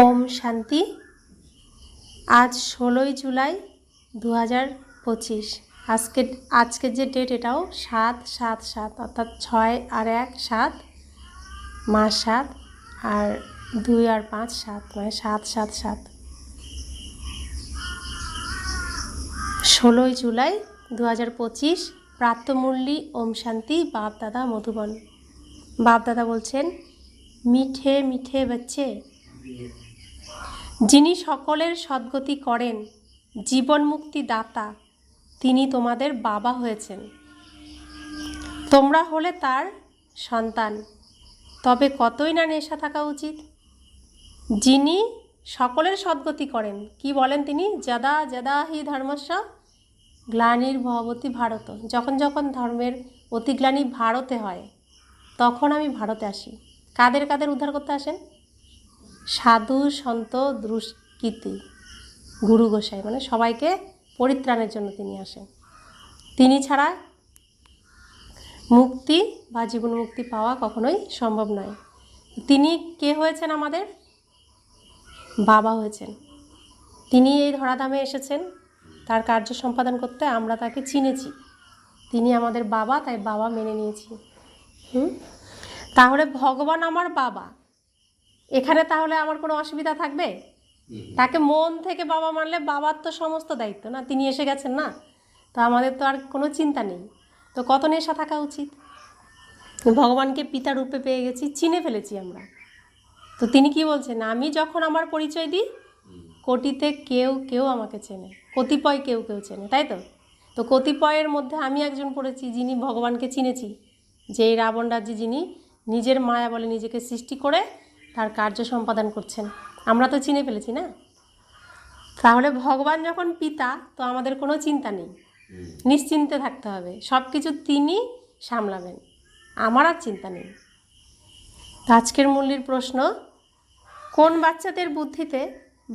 ওম শান্তি। আজ 16ই জুলাই 2025। আজকের যে ডেট এটাও 7/7/7 অর্থাৎ 6 আর 1 7 মাস 7 আর 2 আর 5 7 মানে 7/7/7। 16ই জুলাই 2025 প্রাতঃমূল্যী ওম শান্তি। বাপ দাদা মধুবন। বাপ দাদা বলছেন, মিঠে মিঠে বাচ্চে, যিনি সকলের সদ্গতি করেন, জীবন মুক্তি দাতা, তিনি তোমাদের বাবা হয়েছেন। তোমরা হলে তার সন্তান। তবে কতই না নেশা থাকা উচিত। যিনি সকলের সদ্গতি করেন, কি বলেন তিনি? যদা যদা হি ধর্মস্য গ্লানির্ভবতি ভারত। যখন যখন ধর্মের অতিগ্লানি ভারতে হয়, তখন আমি ভারতে আসি। কাদের কাদের উদ্ধার করতে আসেন? সাধু সন্ত দুষ্কৃতী গুরু গোসাই, মানে সবাইকে পরিত্রাণের জন্য তিনি আসেন। তিনি ছাড়া মুক্তি বা জীবন মুক্তি পাওয়া কখনোই সম্ভব নয়। তিনি কে হয়েছেন? আমাদের বাবা হয়েছেন। তিনি এই ধরাধামে এসেছেন তার কার্য সম্পাদন করতে। আমরা তাকে চিনেছি, তিনি আমাদের বাবা, তাই বাবা মেনে নিয়েছি। তাহলে ভগবান আমার বাবা, এখানে তাহলে আমার কোনো অসুবিধা থাকবে? তাকে মন থেকে বাবা মানলে বাবার তো সমস্ত দায়িত্ব না, তিনি এসে গেছেন না, তো আমাদের তো আর কোনো চিন্তা নেই। তো কত নেশা থাকা উচিত। ভগবানকে পিতা রূপে পেয়ে গেছি, চিনে ফেলেছি আমরা। তো তিনি কি বলছেন? আমি যখন আমার পরিচয় দিই, কোটিতে কেউ কেউ আমাকে চেনে, কতিপয় কেউ কেউ চেনে, তাই তো? তো কতিপয়ের মধ্যে আমি একজন পড়েছি, যিনি ভগবানকে চিনেছি, যে এই রাবণ রাজ্যে যিনি নিজের মায়া বলে নিজেকে সৃষ্টি করে তার কার্য সম্পাদন করছেন। আমরা তো চিনে ফেলেছি না? তাহলে ভগবান যখন পিতা, তো আমাদের কোনো চিন্তা নেই, নিশ্চিন্তে থাকতে হবে, সব কিছু তিনি সামলাবেন, আমার আর চিন্তা নেই। আজকের মূল্যের প্রশ্ন, কোন বাচ্চাদের বুদ্ধিতে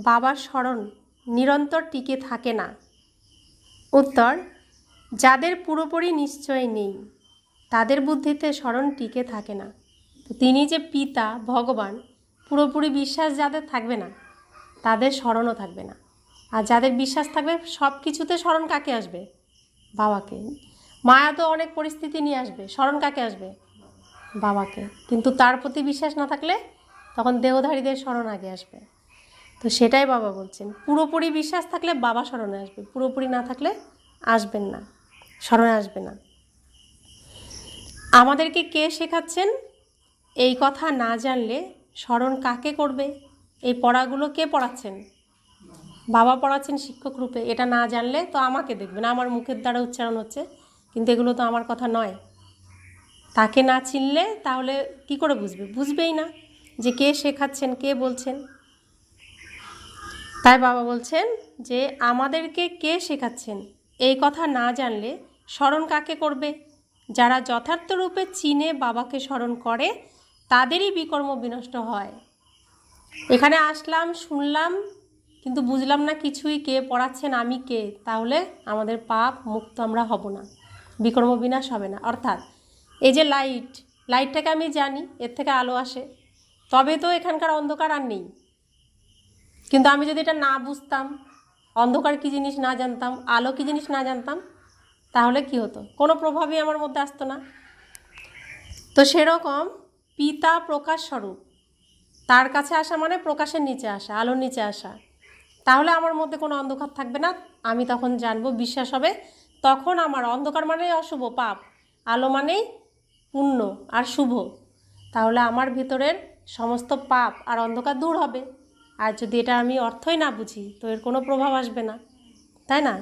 বাবার স্মরণ নিরন্তর টিকে থাকে না? উত্তর, যাদের পুরোপুরি নিশ্চয় নেই, তাদের বুদ্ধিতে স্মরণ টিকে থাকে না। তো তিনি যে পিতা ভগবান, পুরোপুরি বিশ্বাস যাদের থাকবে না, তাদের স্মরণও থাকবে না। আর যাদের বিশ্বাস থাকবে, সব কিছুতে স্মরণ কাকে আসবে? বাবাকে। মায়া তো অনেক পরিস্থিতি নিয়ে আসবে, স্মরণ কাকে আসবে? বাবাকে। কিন্তু তার প্রতি বিশ্বাস না থাকলে তখন দেহধারীদের স্মরণ আগে আসবে। তো সেটাই বাবা বলছেন, পুরোপুরি বিশ্বাস থাকলে বাবা স্মরণে আসবে, পুরোপুরি না থাকলে আসবেন না, স্মরণে আসবে না। আমাদেরকে কে শেখাচ্ছেন? এই কথা না জানলে স্মরণ কাকে করবে? এই পড়াগুলো কে পড়াচ্ছেন? বাবা পড়াচ্ছেন শিক্ষক রূপে। এটা না জানলে তো আমাকে দেখবেন, আমার মুখের দ্বারা উচ্চারণ হচ্ছে, কিন্তু এগুলো তো আমার কথা নয়। তাকে না চিনলে তাহলে কি করে বুঝবে? বুঝবেই না যে কে শেখাচ্ছেন, কে বলছেন। তাই বাবা বলছেন যে আমাদেরকে কে শেখাচ্ছেন এই কথা না জানলে স্মরণ কাকে করবে? যারা যথার্থ রূপে চিনে বাবাকে স্মরণ করে, তাদেরই বিকর্ম বিনষ্ট হয়। এখানে আসলাম, শুনলাম, কিন্তু বুঝলাম না কিছুই, কে পড়াচ্ছেন, আমি কে, তাহলে আমাদের পাপ মুক্ত আমরা হব না, বিকর্ম বিনাশ হবে না। অর্থাৎ এই যে লাইটটাকে আমি জানি, এর থেকে আলো আসে, তবে তো এখানকার অন্ধকার আর নেই। কিন্তু আমি যদি এটা না বুঝতাম, অন্ধকার কী জিনিস না জানতাম, আলো কী জিনিস না জানতাম, তাহলে কি হতো? কোনো প্রভাবই আমার মধ্যে আসতো না। তো সেরকম পিতা প্রকাশ স্বরূপ, তার কাছে আসা মানে প্রকাশের নিচে আসা, আলোর নিচে আসা। তাহলে আমার মধ্যে কোনো অন্ধকার থাকবে না, আমি তখন জানবো, বিশ্বাস হবে। তখন আমার অন্ধকার মানেই অশুভ পাপ, আলো মানেই পুণ্য আর শুভ। তাহলে আমার ভিতরের সমস্ত পাপ আর অন্ধকার দূর হবে। আর যদি এটা আমি অর্থই না বুঝি, তো এর কোনো প্রভাব আসবে না, তাই না?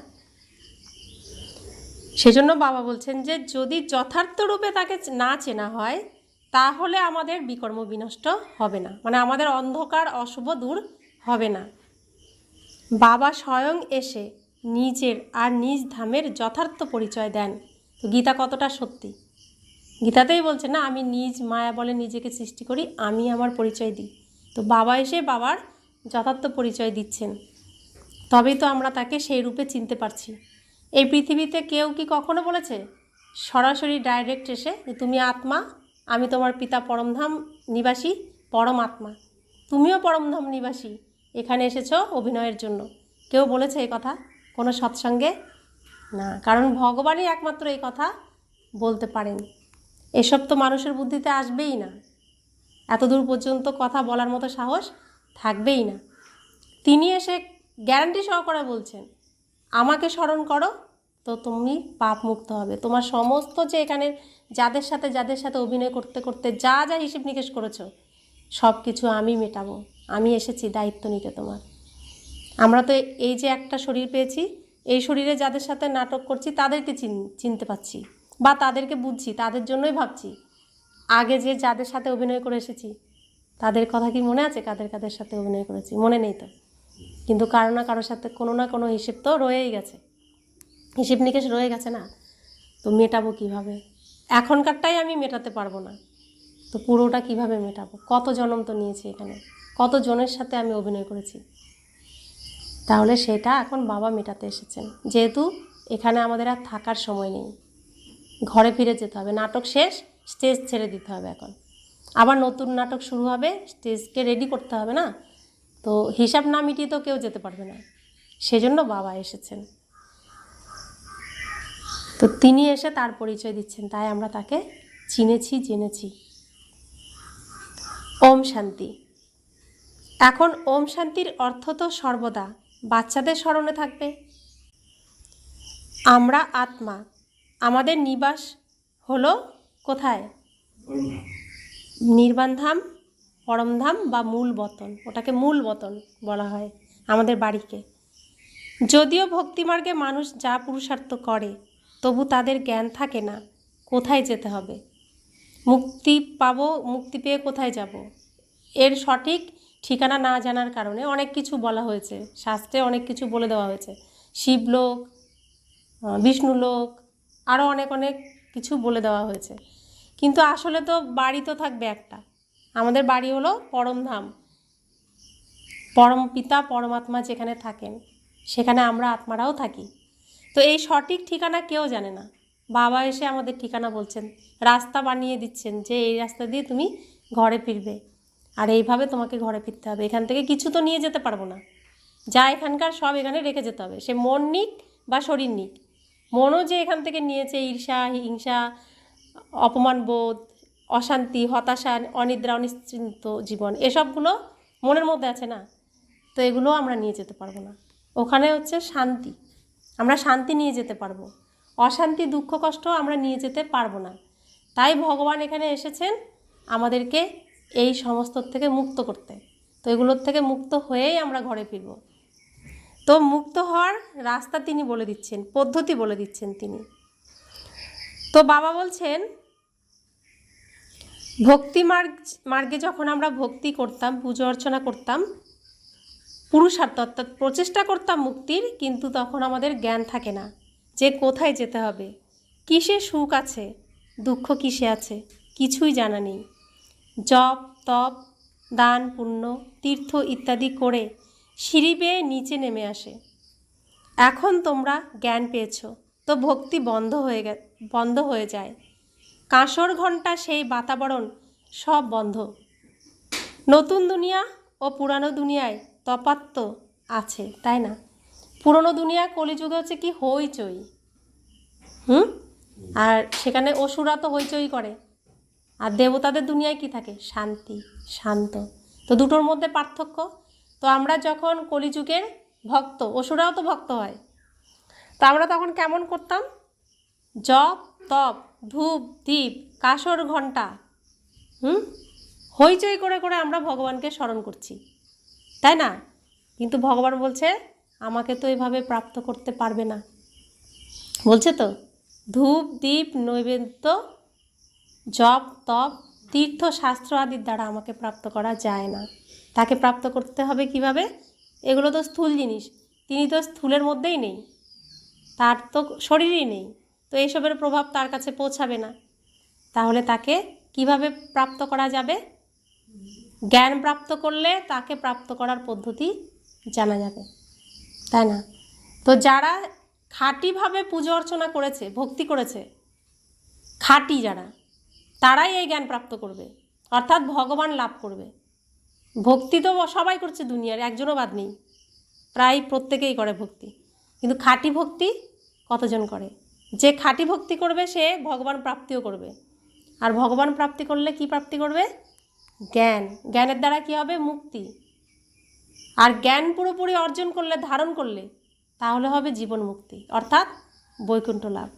সেজন্য বাবা বলছেন যে যদি যথার্থ রূপে তাকে না চেনা হয়, তাহলে আমাদের বিকর্ম বিনষ্ট হবে না, মানে আমাদের অন্ধকার অশুভ দূর হবে না। বাবা স্বয়ং এসে নিজের আর নিজ ধামের যথার্থ পরিচয় দেন। তো গীতা কতটা সত্যি? গীতাতেই বলছে না, আমি নিজ মায়া বলে নিজেকে সৃষ্টি করি, আমি আমার পরিচয় দিই। তো বাবা এসে বাবার যথার্থ পরিচয় দিচ্ছেন, তবেই তো আমরা তাকে সেই রূপে চিনতে পারছি। এই পৃথিবীতে কেউ কি কখনো বলেছে সরাসরি ডাইরেক্ট এসে যে তুমি আত্মা, আমি তোমার পিতা পরমধাম নিবাসী পরম আত্মা? তুমিও পরমধাম নিবাসী, এখানে এসেছো অভিনয়ের জন্য। কেউ বলেছে এই কথা কোনো সৎসঙ্গে? না, কারণ ভগবানই একমাত্র এই কথা বলতে পারেন। এসব তো মানুষের বুদ্ধিতে আসবেই না, এত দূর পর্যন্ত কথা বলার মতো সাহস থাকবেই না। তিনি এসে গ্যারান্টি সহকারে বলছেন, আমাকে স্মরণ করো তো তুমি পাপ মুক্ত হবে। তোমার সমস্ত যে এখানে যাদের সাথে অভিনয় করতে করতে যা যা হিসেব নিকেশ করেছো সব কিছু আমি মেটাবো। আমি এসেছি দায়িত্ব নিতে তোমার। আমরা তো এই যে একটা শরীর পেয়েছি, এই শরীরে যাদের সাথে নাটক করছি তাদেরকে চিনতে পাচ্ছি বা তাদেরকে বুঝছি, তাদের জন্যই ভাবছি। আগে যে যাদের সাথে অভিনয় করে এসেছি তাদের কথা কি মনে আছে? কাদের সাথে অভিনয় করেছি মনে নেই তো, কিন্তু কারো না কারোর সাথে কোনো না কোনো হিসেব তো রয়েই গেছে, হিসেব নিকেশ রয়ে গেছে না। তো মেটাবো কিভাবে? এখনকারটাই আমি মেটাতে পারবো না, তো পুরোটা কিভাবে মেটাবো? কত জনম তো নিয়েছি এখানে, কত জনের সাথে আমি অভিনয় করেছি। তাহলে সেটা এখন বাবা মেটাতে এসেছেন। যেহেতু এখানে আমাদের আর থাকার সময় নেই, ঘরে ফিরে যেতে হবে, নাটক শেষ, স্টেজ ছেড়ে দিতে হবে। এখন আবার নতুন নাটক শুরু হবে, স্টেজকে রেডি করতে হবে না? তো হিসাব না মিটিয়ে তো কেউ যেতে পারবে না, সেজন্য বাবা এসেছেন। তো তিনি এসে তার পরিচয় দিচ্ছেন, তাই আমরা তাকে চিনেছি, জেনেছি। ওম শান্তি। এখন ওম শান্তির অর্থ তো সর্বদা বাচ্চাদের স্মরণে থাকবে। আমরা আত্মা, আমাদের নিবাস হলো কোথায়? নির্বাণধাম, পরমধাম বা মূল বতন, ওটাকে মূল বতন বলা হয় আমাদের বাড়িকে। যদিও ভক্তিমার্গে মানুষ যা পুরুষার্থ করে তবু তাদের জ্ঞান থাকে না কোথায় যেতে হবে, মুক্তি পাবো, মুক্তি পেয়ে কোথায় যাব। এর সঠিক ঠিকানা না জানার কারণে অনেক কিছু বলা হয়েছে, শাস্ত্রে অনেক কিছু বলে দেওয়া হয়েছে, শিবলোক, বিষ্ণুলোক, আরও অনেক অনেক কিছু বলে দেওয়া হয়েছে। কিন্তু আসলে তো বাড়ি তো থাকবে একটা, আমাদের বাড়ি হলো পরমধাম, পরম পিতা পরমাত্মা যেখানে থাকেন সেখানে আমরা আত্মারাও থাকি। তো এই সঠিক ঠিকানা কেউ জানে না। বাবা এসে আমাদের ঠিকানা বলছেন, রাস্তা বানিয়ে দিচ্ছেন যে এই রাস্তা দিয়ে তুমি ঘরে ফিরবে, আর এইভাবে তোমাকে ঘরে ফিরতে হবে। এখান থেকে কিছু তো নিয়ে যেতে পারবো না, যা এখানকার সব এখানে রেখে যেতে হবে, সে মন নিক বা শরীর নিক। মনও যে এখান থেকে নিয়েছে ঈর্ষা, হিংসা, অপমানবোধ, অশান্তি, হতাশা, অনিদ্রা, অনিশ্চিন্ত জীবন, এসবগুলো মনের মধ্যে আছে না? তো এগুলো আমরা নিয়ে যেতে পারবো না। ওখানে হচ্ছে শান্তি, আমরা শান্তি নিয়ে যেতে পারবো, অশান্তি, দুঃখ, কষ্ট আমরা নিয়ে যেতে পারবো না। তাই ভগবান এখানে এসেছেন আমাদেরকে এই সমস্ত থেকে মুক্ত করতে। তো এগুলোর থেকে মুক্ত হয়েই আমরা ঘরে ফিরব। তো মুক্ত হওয়ার রাস্তা তিনি বলে দিচ্ছেন, পদ্ধতি বলে দিচ্ছেন তিনি। তো বাবা বলছেন, ভক্তি মার্গে যখন আমরা ভক্তি করতাম, পুজো অর্চনা করতাম, পুরুষার্থ অর্থাৎ প্রচেষ্টা করতাম মুক্তির, কিন্তু তখন আমাদের জ্ঞান থাকে না যে কোথায় যেতে হবে, কিসে সুখ আছে, দুঃখ কিসে আছে, কিছুই জানা নেই। জপ, তপ, দান, পুণ্য, তীর্থ ইত্যাদি করে সিঁড়ি বেয়ে নিচে নেমে আসে। এখন তোমরা জ্ঞান পেয়েছ, তো ভক্তি বন্ধ হয়ে যায়। কাঁসর ঘণ্টা সেই বাতাবরণ সব বন্ধ। নতুন দুনিয়া ও পুরানো দুনিয়ায় তফাৎ তো আছে, তাই না? পুরনো দুনিয়া কলিযুগে হচ্ছে কি হইচই, আর সেখানে অসুরা তো হইচই করে, আর দেবতাদের দুনিয়ায় কি থাকে? শান্তি, শান্ত। তো দুটোর মধ্যে পার্থক্য। তো আমরা যখন কলিযুগের ভক্ত, অসুরাও তো ভক্ত হয়, তো আমরা তখন কেমন করতাম? জপ, তপ, ধূপ, দীপ, কাঁসর ঘণ্টা, হইচই করে করে আমরা ভগবানকে স্মরণ করছি, তাই না? কিন্তু ভগবান বলছে, আমাকে তো এভাবে প্রাপ্ত করতে পারবে না। বলছে তো, ধূপ, দীপ, নৈবেদ্য, জপ, তপ, তীর্থ, শাস্ত্র আদির দ্বারা আমাকে প্রাপ্ত করা যায় না। তাকে প্রাপ্ত করতে হবে কিভাবে? এগুলো তো স্থূল জিনিস, তিনি তো স্থূলের মধ্যেই নেই, তার তো শরীরই নেই, তো এইসবের প্রভাব তার কাছে পৌঁছাবে না। তাহলে তাকে কিভাবে প্রাপ্ত করা যাবে? জ্ঞান প্রাপ্ত করলে তাকে প্রাপ্ত করার পদ্ধতি জানা যাবে, তাই না? তো যারা খাঁটিভাবে পুজো অর্চনা করেছে, ভক্তি করেছে, খাঁটি যারা, তারাই এই জ্ঞান প্রাপ্ত করবে, অর্থাৎ ভগবান লাভ করবে। ভক্তি তো সবাই করছে দুনিয়ার, একজনও বাদ নেই, প্রায় প্রত্যেকেই করে ভক্তি, কিন্তু খাঁটি ভক্তি কতজন করে? যে খাঁটি ভক্তি করবে সে ভগবান প্রাপ্তিও করবে। আর ভগবান প্রাপ্তি করলে কি প্রাপ্তি করবে? জ্ঞান। জ্ঞানের দ্বারা কি হবে? মুক্তি। আর জ্ঞান পুরোপুরি অর্জন করলে, ধারণ করলে, তাহলে হবে জীবন মুক্তি, অর্থাৎ বৈকুণ্ঠ লাভ।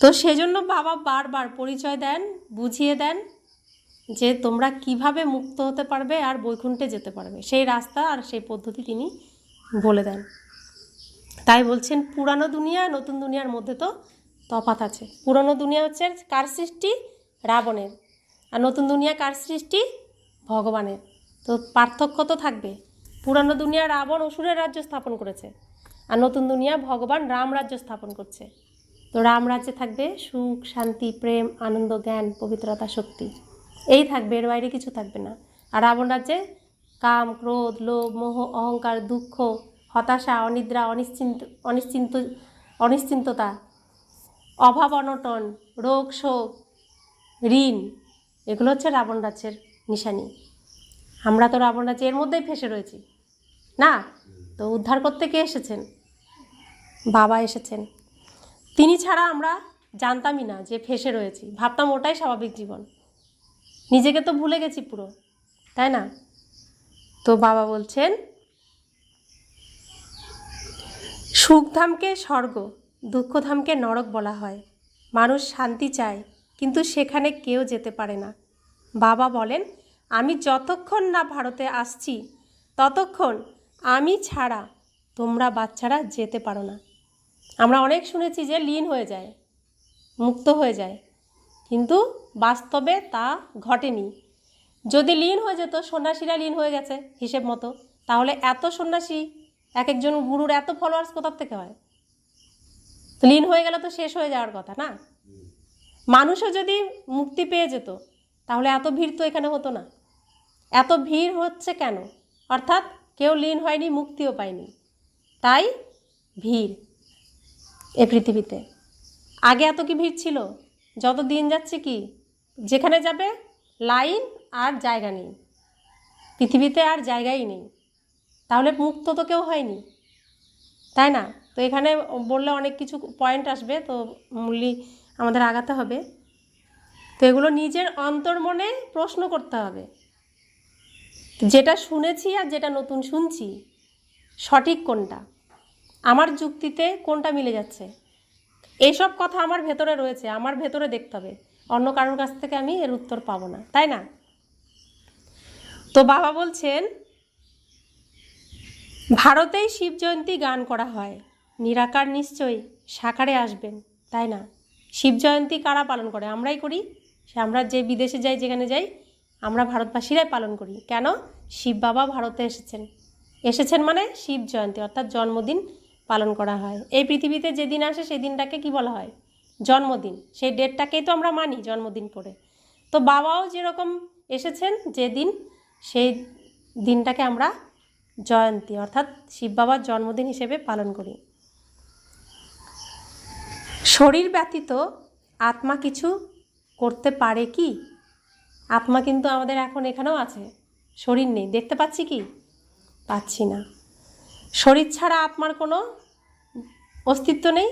তো সেজন্য বাবা বারবার পরিচয় দেন, বুঝিয়ে দেন যে তোমরা কিভাবে মুক্ত হতে পারবে আর বৈকুণ্ঠে যেতে পারবে, সেই রাস্তা আর সেই পদ্ধতি তিনি বলে দেন। তাই বলছেন পুরানো দুনিয়া নতুন দুনিয়ার মধ্যে তো তফাৎ আছে। পুরনো দুনিয়া হচ্ছে কার সৃষ্টি? রাবণের। আর নতুন দুনিয়া কার সৃষ্টি? ভগবানের। তো পার্থক্য তো থাকবে। পুরানো দুনিয়া রাবণ অসুরের রাজ্য স্থাপন করেছে, আর নতুন দুনিয়া ভগবান রাম রাজ্য স্থাপন করছে। তো রাম রাজ্যে থাকবে সুখ, শান্তি, প্রেম, আনন্দ, জ্ঞান, পবিত্রতা, শক্তি, এই থাকবে, এর বাইরে কিছু থাকবে না। আর রাবণ রাজ্যে কাম, ক্রোধ, লোভ, মোহ, অহংকার, দুঃখ, হতাশা, অনিদ্রা, অনিশ্চিন্ততা, অভাব, অনটন, রোগ, শোক, ঋণ, এগুলো হচ্ছে রাবণ রাজ্যের নিশানি। আমরা তো রাবণ রাজ্যে এর মধ্যেই ফেসে রয়েছি না। তো উদ্ধার করতে কে এসেছেন? বাবা এসেছেন। তিনি ছাড়া আমরা জানতামই না যে ফেসে রয়েছি, ভাবতাম ওটাই স্বাভাবিক জীবন, নিজেকে তো ভুলে গেছি পুরো, তাই না? তো বাবা বলছেন সুখধামকে স্বর্গ, দুঃখধামকে নরক বলা হয়। মানুষ শান্তি চায়, কিন্তু সেখানে কেউ যেতে পারে না। বাবা বলেন আমি যতক্ষণ না ভারতে আসছি ততক্ষণ আমি ছাড়া তোমরা বাচ্চারা যেতে পারো না। আমরা অনেক শুনেছি যে লীন হয়ে যায়, মুক্ত হয়ে যায়, কিন্তু বাস্তবে তা ঘটেনি। যদি লীন হয়ে যেত, সন্ন্যাসীরা লীন হয়ে গেছে হিসেব মতো, তাহলে এত সন্ন্যাসী, এক একজন গুরুর এত ফলোয়ার্স কোথার থেকে হয়? তো লীন হয়ে গেলে তো শেষ হয়ে যাওয়ার কথা না। মানুষও যদি মুক্তি পেয়ে যেত তাহলে এত ভিড় তো এখানে হতো না। এত ভিড় হচ্ছে কেন? অর্থাৎ কেউ লীন হয়নি, মুক্তিও পায়নি, তাই ভিড় এ পৃথিবীতে। আগে এত কি ভিড় ছিল? যত দিন যাচ্ছে কি যেখানে যাবে লাইন, আর জায়গা নেই, পৃথিবীতে আর জায়গাই নেই, তাহলে মুক্ত তো কেউ হয়নি, তাই না? তো এখানে বললে অনেক কিছু পয়েন্ট আসবে, তো মূল্যে আমাদের আগাতে হবে। তো এগুলো নিজের অন্তর্মনে প্রশ্ন করতে হবে, যেটা শুনেছি আর যেটা নতুন শুনছি সঠিক কোনটা, আমার যুক্তিতে কোনটা মিলে যাচ্ছে, এইসব কথা আমার ভেতরে রয়েছে, আমার ভেতরে দেখতে হবে, অন্য কারোর কাছ থেকে আমি এর উত্তর পাবো না, তাই না? তো বাবা বলছেন ভারতেই শিব জয়ন্তী গান করা হয়, নিরাকার নিশ্চয়ই সাকারে আসবেন, তাই না? শিব জয়ন্তী কারা পালন করে? আমরাই করি। আমরা যে বিদেশে যাই, যেখানে যাই, আমরা ভারতবাসীরাই পালন করি। কেন? শিব বাবা ভারতে এসেছেন মানে শিব জয়ন্তী অর্থাৎ জন্মদিন পালন করা হয়। এই পৃথিবীতে যেদিন আসে সেই দিনটাকে কি বলা হয়? জন্মদিন। সেই ডেটটাকেই তো আমরা মানি জন্মদিন করে। তো বাবাও যেরকম এসেছেন যেদিন, সেই দিনটাকে আমরা জয়ন্তী অর্থাৎ শিব বাবার জন্মদিন হিসেবে পালন করি। শরীর ব্যতীত আত্মা কিছু করতে পারে কি? আত্মা কিন্তু আমাদের এখন এখানেও আছে, শরীর নেই, দেখতে পাচ্ছি কি? পাচ্ছি না। শরীর ছাড়া আত্মার কোনো অস্তিত্ব নেই,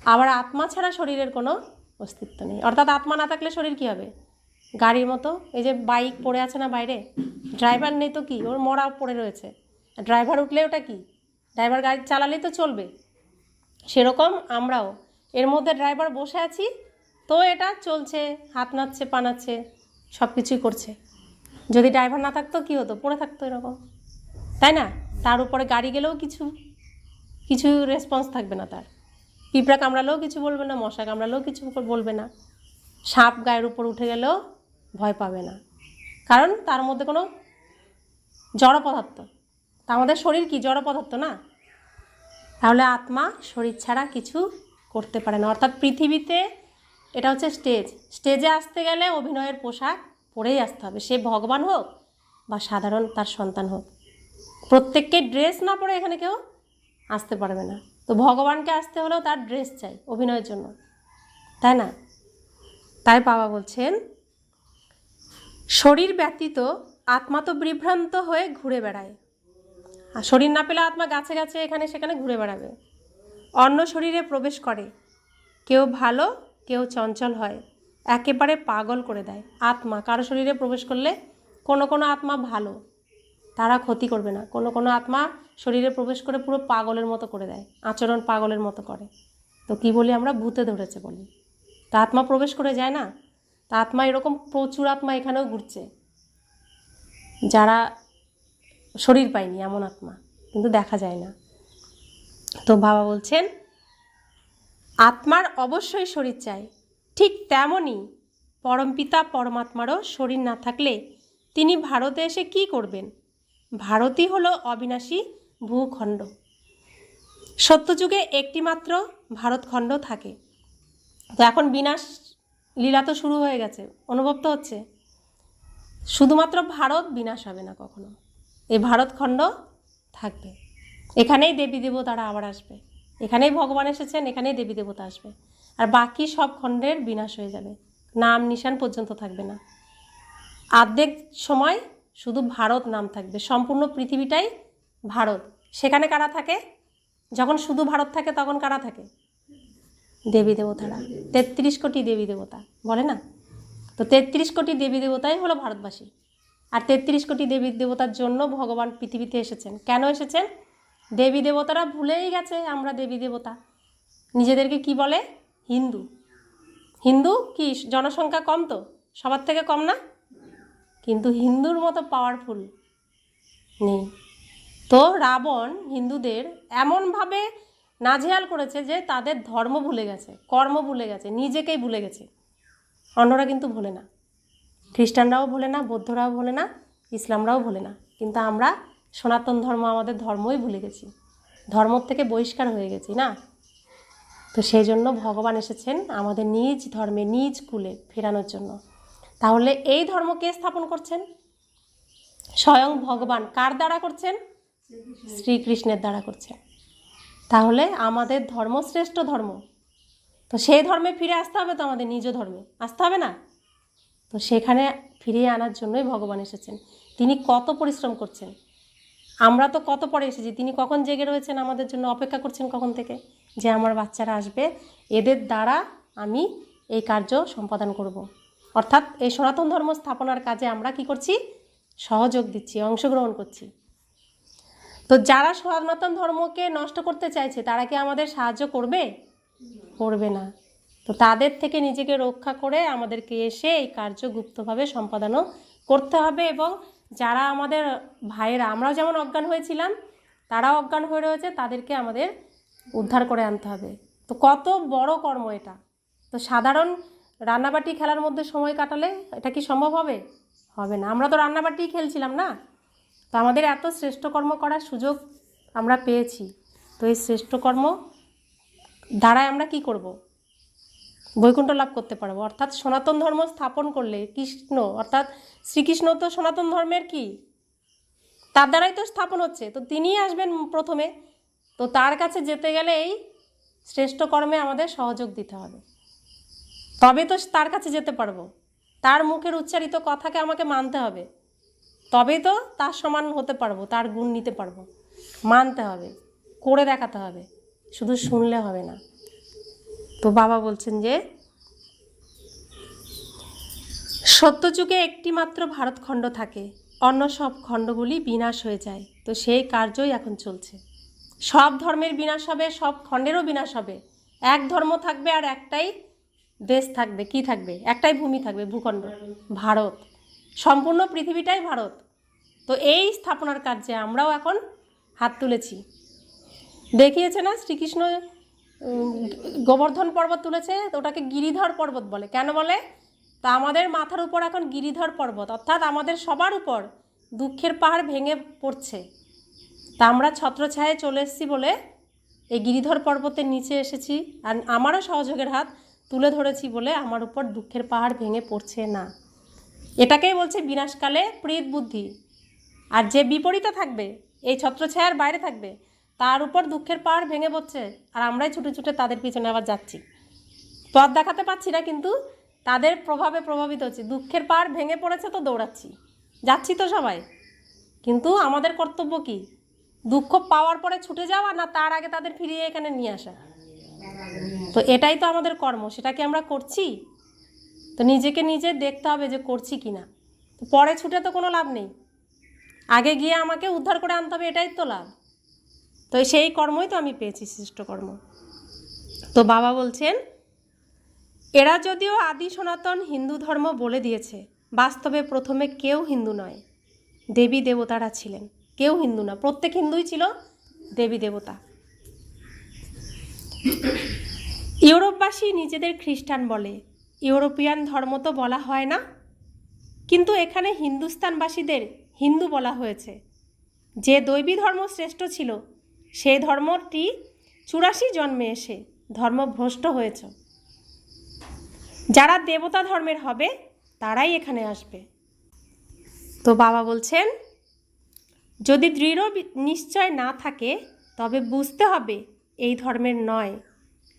আবার আত্মা ছাড়া শরীরের কোনো অস্তিত্ব নেই। অর্থাৎ আত্মা না থাকলে শরীর কী হবে? গাড়ির মতো। এই যে বাইক পড়ে আছে না বাইরে, ড্রাইভার নেই তো কি, ওর মরা পড়ে রয়েছে, ড্রাইভার উঠলে ওটা কি? ড্রাইভার গাড়ি চালালেই তো চলবে। সেরকম আমরাও এর মধ্যে ড্রাইভার বসে আছি, তো এটা চলছে, হাত নাড়ছে, পা নাড়ছে, সব কিছুই করছে। যদি ড্রাইভার না থাকতো কী হতো? পড়ে থাকতো এরকম, তাই না? তার উপরে গাড়ি গেলেও কিছু রেসপন্স থাকবে না তার। পিঁপড়া কামড়ালেও কিছু বলবে না, মশা কামড়ালেও কিছু বলবে না, সাপ গায়ের উপর উঠে গেলেও ভয় পাবে না, কারণ তার মধ্যে কোনো জড় পদার্থ। তা আমাদের শরীর কি জড় পদার্থ না? তাহলে আত্মা শরীর ছাড়া কিছু করতে পারে না। অর্থাৎ পৃথিবীতে এটা হচ্ছে স্টেজে আসতে গেলে অভিনয়ের পোশাক পরেই আসতে হবে, সে ভগবান হোক বা সাধারণ তার সন্তান হোক। প্রত্যেককে ড্রেস না পরে এখানে কেউ আসতে পারবে না। তো ভগবানকে আসতে হলেও তার ড্রেস চাই অভিনয়ের জন্য, তাই না? তাই বাবা বলছেন শরীর ব্যতীত আত্মা তো বিভ্রান্ত হয়ে ঘুরে বেড়ায়, আর শরীর না পেলে আত্মা গাছে গাছে এখানে সেখানে ঘুরে বেড়াবে। অন্য শরীরে প্রবেশ করে, কেউ ভালো কেউ চঞ্চল হয়, একেবারে পাগল করে দেয়। আত্মা কারো শরীরে প্রবেশ করলে কোনো কোনো আত্মা ভালো, তারা ক্ষতি করবে না। কোনো কোনো আত্মা শরীরে প্রবেশ করে পুরো পাগলের মতো করে দেয়, আচরণ পাগলের মতো করে। তো কি বলি আমরা, ভূতে ধরেছে বলি। তা আত্মা প্রবেশ করে যায় না? তা আত্মা এরকম প্রচুর আত্মা এখানেও ঘুরছে, যারা শরীর পায়নি এমন আত্মা, কিন্তু দেখা যায় না। তো বাবা বলছেন আত্মার অবশ্যই শরীর চাই, ঠিক তেমনই পরমপিতা পরমাত্মারও শরীর না থাকলে তিনি ভারতে এসে কি করবেন? ভারতই হলো অবিনাশী ভূখণ্ড। সত্যযুগে একটিমাত্র ভারতখণ্ড থাকে। তো এখন বিনাশ লীলা তো শুরু হয়ে গেছে, অনুভব তো হচ্ছে। শুধুমাত্র ভারত বিনাশ হবে না কখনো, এই ভারতখণ্ড থাকবে। এখানেই দেবী দেবতারা আবার আসবে, এখানেই ভগবান এসেছেন, এখানেই দেবী দেবতা আসবে। আর বাকি সব খণ্ডের বিনাশ হয়ে যাবে, নাম নিশান পর্যন্ত থাকবে না। অর্ধেক সময় শুধু ভারত নাম থাকবে, সম্পূর্ণ পৃথিবীটাই ভারত। সেখানে কারা থাকে? যখন শুধু ভারত থাকে তখন কারা থাকে? দেবী দেবতারা। 33 কোটি দেবী দেবতা বলে না? তো 33 কোটি দেবী দেবতাই হলো ভারতবাসী। আর 33 কোটি দেবী দেবতার জন্য ভগবান পৃথিবীতে এসেছেন। কেন এসেছেন? দেবী দেবতারা ভুলেই গেছে আমরা দেবী দেবতা। নিজেদেরকে কি বলে? হিন্দু। হিন্দু কি জনসংখ্যা কম? তো সবার থেকে কম না? কিন্তু হিন্দুর মতো পাওয়ারফুল নেই। তো রাবণ হিন্দুদের এমনভাবে নাজেহাল করেছে যে তাদের ধর্ম ভুলে গেছে, কর্ম ভুলে গেছে, নিজেকেই ভুলে গেছে। অন্যরা কিন্তু ভোলে না, খ্রিস্টানরাও ভোলে না, বৌদ্ধরাও ভোলে না, ইসলামরাও ভোলে না। কিন্তু আমরা সনাতন ধর্ম, আমাদের ধর্মই ভুলে গেছি, ধর্ম থেকে বহিষ্কার হয়ে গেছি না। তো সেই জন্য ভগবান এসেছেন আমাদের নিজ ধর্মে, নিজ কুলে ফেরানোর জন্য। তাহলে এই ধর্ম কে স্থাপন করছেন? স্বয়ং ভগবান। কার দ্বারা করছেন? শ্রীকৃষ্ণের দ্বারা করছেন। তাহলে আমাদের ধর্ম শ্রেষ্ঠ ধর্ম। তো সেই ধর্মে ফিরে আসতে হবে, তো আমাদের নিজ ধর্মে আসতে হবে না? তো সেখানে ফিরিয়ে আনার জন্যই ভগবান এসেছেন। তিনি কত পরিশ্রম করছেন, আমরা তো কত পরে এসেছি। তিনি কখন জেগে রয়েছেন, আমাদের জন্য অপেক্ষা করছেন কখন থেকে, যে আমার বাচ্চারা আসবে, এদের দ্বারা আমি এই কার্য সম্পাদন করব। অর্থাৎ এই সনাতন ধর্ম স্থাপনার কাজে আমরা কি করছি? সহযোগ দিচ্ছি, অংশগ্রহণ করছি। তো যারা সনাতন ধর্মকে নষ্ট করতে চাইছে তারা কি আমাদের সাহায্য করবে? করবে না। তো তাদের থেকে নিজেকে রক্ষা করে আমাদেরকে এসে এই কার্য গুপ্তভাবে সম্পাদনও করতে হবে। এবং যারা আমাদের ভাইয়েরা, আমরাও যেমন অজ্ঞান হয়েছিলাম, তারাও অজ্ঞান হয়ে রয়েছে, তাদেরকে আমাদের উদ্ধার করে আনতে হবে। তো কত বড় কর্ম এটা! তো সাধারণ রান্নাবাটি খেলার মধ্যে সময় কাটালে এটা কি সম্ভব হবে? হবে না। আমরা তো রান্নাবাটিই খেলছিলাম না। তো আমাদের এত শ্রেষ্ঠ কর্ম করার সুযোগ আমরা পেয়েছি। তো এই শ্রেষ্ঠ কর্ম দ্বারাই আমরা কি করব? বৈকুণ্ঠ লাভ করতে পারবো। অর্থাৎ সনাতন ধর্ম স্থাপন করলে কৃষ্ণ অর্থাৎ শ্রীকৃষ্ণ তো সনাতন ধর্মের কি, তার দ্বারাই তো স্থাপন হচ্ছে। তো তিনিই আসবেন প্রথমে। তো তার কাছে যেতে গেলে এই শ্রেষ্ঠ কর্মে আমাদের সহযোগ দিতে হবে, তবে তো তার কাছে যেতে পারবো। তার মুখের উচ্চারিত কথাকে আমাকে মানতে হবে, তবেই তো তার সমান হতে পারবো, তার গুণ নিতে পারবো। মানতে হবে, করে দেখাতে হবে, শুধু শুনলে হবে না। তো বাবা বলছেন যে সত্যযুগে একটি মাত্র ভারতখণ্ড থাকে, অন্য সব খণ্ডগুলি বিনাশ হয়ে যায়। তো সেই কার্যই এখন চলছে। সব ধর্মের বিনাশ হবে, সব খণ্ডেরও বিনাশ হবে। এক ধর্ম থাকবে আর একটাই দেশ থাকবে। কি থাকবে? একটাই ভূমি থাকবে, ভূখণ্ড, ভারত। সম্পূর্ণ পৃথিবীটাই ভারত। তো এই স্থাপনার কার্যে আমরাও এখন হাত তুলেছি। দেখিয়েছে না শ্রীকৃষ্ণ গোবর্ধন পর্বত তুলেছে, তো ওটাকে গিরিধর পর্বত বলে। কেন বলে? তা আমাদের মাথার উপর এখন গিরিধর পর্বত, অর্থাৎ আমাদের সবার উপর দুঃখের পাহাড় ভেঙে পড়ছে। তা আমরা ছত্রছায়ায় চলে এসেছি বলে এই গিরিধর পর্বতের নিচে এসেছি, আর আমারও সহযোগের হাত তুলে ধরেছি বলে আমার উপর দুঃখের পাহাড় ভেঙে পড়ছে না। এটাকেই বলছে বিনাশকালে প্রীত বুদ্ধি। আর যে বিপরীতে থাকবে, এই ছত্রছায়ার বাইরে থাকবে, তার উপর দুঃখের পাহাড় ভেঙে পড়ছে, আর আমরাই ছুটে ছুটে তাদের পিছনে আবার যাচ্ছি। পথ দেখাতে পাচ্ছি না, কিন্তু তাদের প্রভাবে প্রভাবিত হচ্ছে। দুঃখের পাহাড় ভেঙে পড়েছে তো দৌড়াচ্ছি, যাচ্ছি তো সবাই। কিন্তু আমাদের কর্তব্য কি? দুঃখ পাওয়ার পরে ছুটে যাওয়া, না তার আগে তাদের ফিরিয়ে এখানে নিয়ে আসা? তো এটাই তো আমাদের কর্ম, সেটা কি আমরা করছি? তো নিজেকে নিজে দেখতে হবে যে করছি কি না। তো পরে ছুটে তো কোনো লাভ নেই, আগে গিয়ে আমাকে উদ্ধার করে আনতে হবে, এটাই তো লাভ। তো সেই কর্মই তো আমি পেয়েছি, শ্রেষ্ঠ কর্ম। তো বাবা বলছেন, এরা যদিও আদি সনাতন হিন্দু ধর্ম বলে দিয়েছে, বাস্তবে প্রথমে কেউ হিন্দু নয়, দেবী দেবতারা ছিলেন। কেউ হিন্দু না, প্রত্যেক হিন্দুই ছিল দেবী দেবতা। ইউরোপবাসী নিজেদের খ্রিস্টান বলে, ইউরোপিয়ান ধর্ম তো বলা হয় না, কিন্তু এখানে হিন্দুস্তানবাসীদের হিন্দু বলা হয়েছে। যে দৈবী ধর্ম শ্রেষ্ঠ ছিল, সেই ধর্মটি 84 জন্মে এসে ধর্মভ্রষ্ট হয়েছ। যারা দেবতা ধর্মের হবে তারাই এখানে আসবে। তো বাবা বলছেন, যদি দৃঢ় নিশ্চয় না থাকে তবে বুঝতে হবে এই ধর্মের নয়।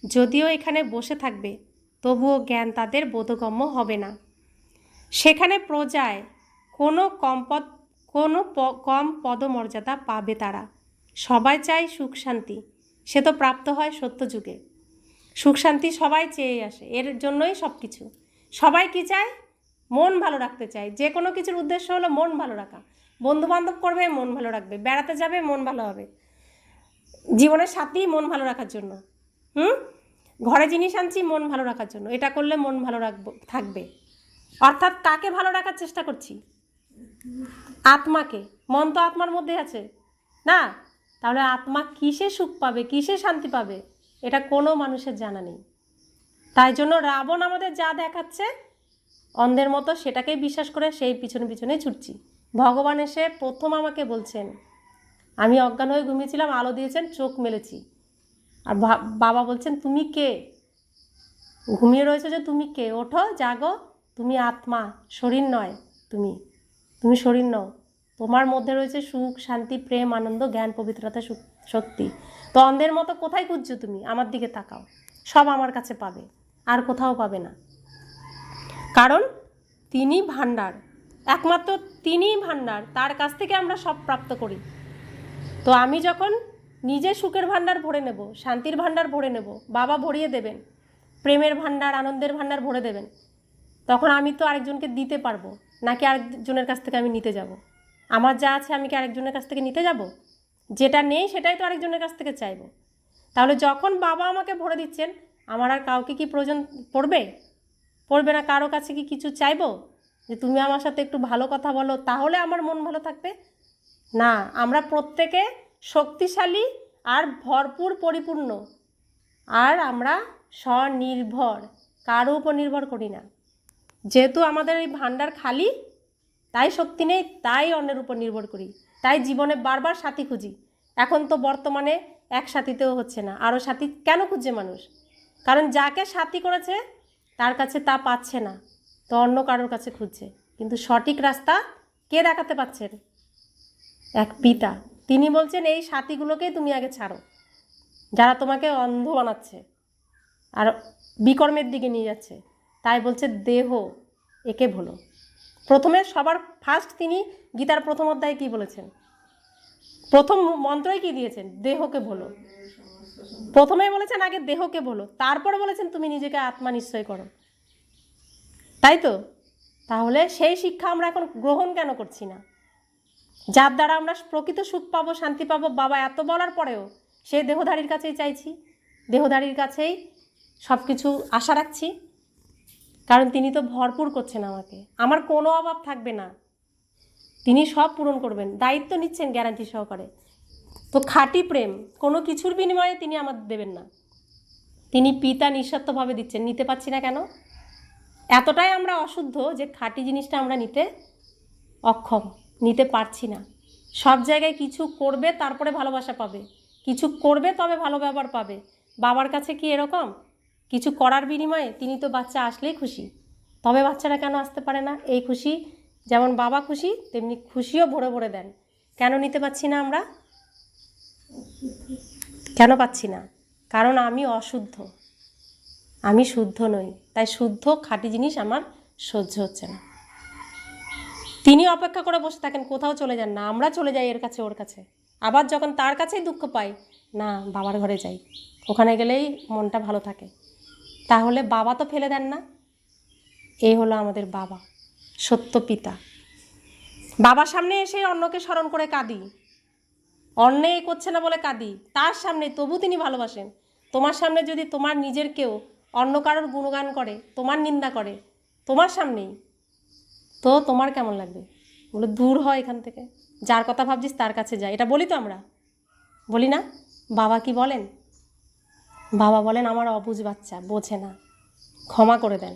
যদিও এখানে বসে থাকবে, তবুও জ্ঞান তাদের বোধগম্য হবে না। সেখানে প্রজায় কোনো কম পদমর্যাদা পাবে তারা। সবাই চায় সুখ শান্তি, সে তো প্রাপ্ত হয় সত্যযুগে। সুখ শান্তি সবাই চেয়ে আসে, এর জন্যই সব কিছু। সবাই কি চায়? মন ভালো রাখতে চায়। যে কোনো কিছুর উদ্দেশ্য হলো মন ভালো রাখা। বন্ধু বান্ধব করবে, মন ভালো রাখবে। বেড়াতে যাবে, মন ভালো হবে। জীবনের সাথী, মন ভালো রাখার জন্য। ঘরে জিনিস আনছি মন ভালো রাখার জন্য। এটা করলে মন ভালো থাকবে। অর্থাৎ কাকে ভালো রাখার চেষ্টা করছি? আত্মাকে। মন তো আত্মার মধ্যে আছে না? তাহলে আত্মা কিসে সুখ পাবে, কিসে শান্তি পাবে, এটা কোনো মানুষের জানা নেই। তাই জন্য রাবণ আমাদের যা দেখাচ্ছে অন্ধের মতো, সেটাকেই বিশ্বাস করে সেই পিছনে পিছনে ছুটছি। ভগবান এসে প্রথম আমাকে বলছেন, আমি অজ্ঞান হয়ে ঘুমিয়েছিলাম, আলো দিয়েছেন, চোখ মেলেছি। আর বাবা বলছেন, তুমি কে? ঘুমিয়ে রয়েছে যে তুমি কে? ওঠো, জাগো, তুমি আত্মা, শরীর নয়। তুমি শরীর নও। তোমার মধ্যে রয়েছে সুখ, শান্তি, প্রেম, আনন্দ, জ্ঞান, পবিত্রতা, শক্তি। তো অন্ধের মতো কোথায় খুঁজছো তুমি? আমার দিকে তাকাও, সব আমার কাছে পাবে, আর কোথাও পাবে না। কারণ তিনি ভাণ্ডার, একমাত্র তিনিই ভাণ্ডার, তার কাছ থেকে আমরা সব প্রাপ্ত করি। তো আমি যখন নিজে সুখের ভাণ্ডার ভরে নেব, শান্তির ভাণ্ডার ভরে নেব, বাবা ভরিয়ে দেবেন, প্রেমের ভাণ্ডার, আনন্দের ভাণ্ডার ভরে দেবেন, তখন আমি তো আরেকজনকে দিতে পারবো, নাকি আরেকজনের কাছ থেকে আমি নিতে যাব? আমার যা আছে আমি কি আরেকজনের কাছ থেকে নিতে যাব? যেটা নেই সেটাই তো আরেকজনের কাছ থেকে চাইব। তাহলে যখন বাবা আমাকে ভরে দিচ্ছেন, আমার আর কাউকে কি প্রয়োজন পড়বে না? কারো কাছে কি কিছু চাইবো যে তুমি আমার সাথে একটু ভালো কথা বলো, তাহলে আমার মন ভালো থাকবে? না, আমরা প্রত্যেকে শক্তিশালী আর ভরপুর পরিপূর্ণ, আর আমরা স্বনির্ভর, কারো উপর নির্ভর করি না। যেহেতু আমাদের এই ভাণ্ডার খালি, তাই শক্তি নেই, তাই অন্যের উপর নির্ভর করি, তাই জীবনে বারবার সাথী খুঁজি। এখন তো বর্তমানে এক সাথীতেও হচ্ছে না, আরও সাথী কেন খুঁজছে মানুষ? কারণ যাকে সাথী করেছে তার কাছে তা পাচ্ছে না, তো অন্য কারোর কাছে খুঁজছে। কিন্তু সঠিক রাস্তা কে দেখাতে পাচ্ছেন? এক পিতা। তিনি বলছেন, এই সাথীগুলোকেই তুমি আগে ছাড়ো, যারা তোমাকে অন্ধ বানাচ্ছে আর বিকর্মের দিকে নিয়ে যাচ্ছে। তাই বলছে, দেহ একে ভোলো। প্রথমে সবার ফার্স্ট তিনি গীতার প্রথম অধ্যায়ে কী বলেছেন? প্রথম মন্ত্রই কি দিয়েছেন? দেহকে ভোলো। প্রথমেই বলেছেন আগে দেহকে ভোলো, তারপরে বলেছেন তুমি নিজেকে আত্মা নিশ্চয় করো। তাই তো? তাহলে সেই শিক্ষা আমরা এখন গ্রহণ কেন করছি না? যার দ্বারা আমরা প্রকৃত সুখ পাবো, শান্তি পাবো, বাবা এত বলার পরেও সেই দেহধারীর কাছেই চাইছি, দেহধারীর কাছেই সব কিছু আশা রাখছি। কারণ তিনি তো ভরপুর করছেন আমাকে, আমার কোনো অভাব থাকবে না, তিনি সব পূরণ করবেন, দায়িত্ব নিচ্ছেন গ্যারান্টি সহকারে। তো খাঁটি প্রেম কোনো কিছুর বিনিময়ে তিনি আমাদের দেবেন না, তিনি পিতা নিঃস্বার্থভাবে দিচ্ছেন। নিতে পারছি না কেন? এতটাই আমরা অশুদ্ধ যে খাঁটি জিনিসটা আমরা নিতে অক্ষম, নিতে পারছি না। সব জায়গায় কিছু করবে তারপরে ভালোবাসা পাবে, কিছু করবে তবে ভালো ব্যবহার পাবে। বাবার কাছে কি এরকম? কিছু করার বিনিময়ে তিনি তো বাচ্চা আসলেই খুশি, তবে বাচ্চারা কেন আসতে পারে না? এই খুশি যেমন বাবা খুশি, তেমনি খুশিও ভরে ভরে দেন। কেন নিতে পারছি না আমরা? কেন পাচ্ছি না? কারণ আমি অশুদ্ধ, আমি শুদ্ধ নই, তাই শুদ্ধ খাঁটি জিনিস আমার সহ্য হচ্ছে না। তিনি অপেক্ষা করে বসে থাকেন, কোথাও চলে যান না, আমরা চলে যাই এর কাছে ওর কাছে। আবার যখন তার কাছেই দুঃখ পাই, না বাবার ঘরে যাই, ওখানে গেলেই মনটা ভালো থাকে। তাহলে বাবা তো ফেলে দেন না। এই হলো আমাদের বাবা, সত্য পিতা। বাবার সামনে এসে অন্যকে স্মরণ করে কাঁদি, অন্যায় করছে না বলে কাঁদি, তার সামনে তবু তিনি ভালোবাসেন। তোমার সামনে যদি তোমার নিজের কেউ অন্য কারোর গুণগান করে, তোমার নিন্দা করে তোমার সামনেই, তো তোমার কেমন লাগবে? বলে দূর হয় এখান থেকে, যার কথা ভাবছিস তার কাছে যা। এটা বলি তো আমরা, বলি না? বাবা কি বলেন? বাবা বলেন আমার অবুঝ বাচ্চা, বোঝে না, ক্ষমা করে দেন।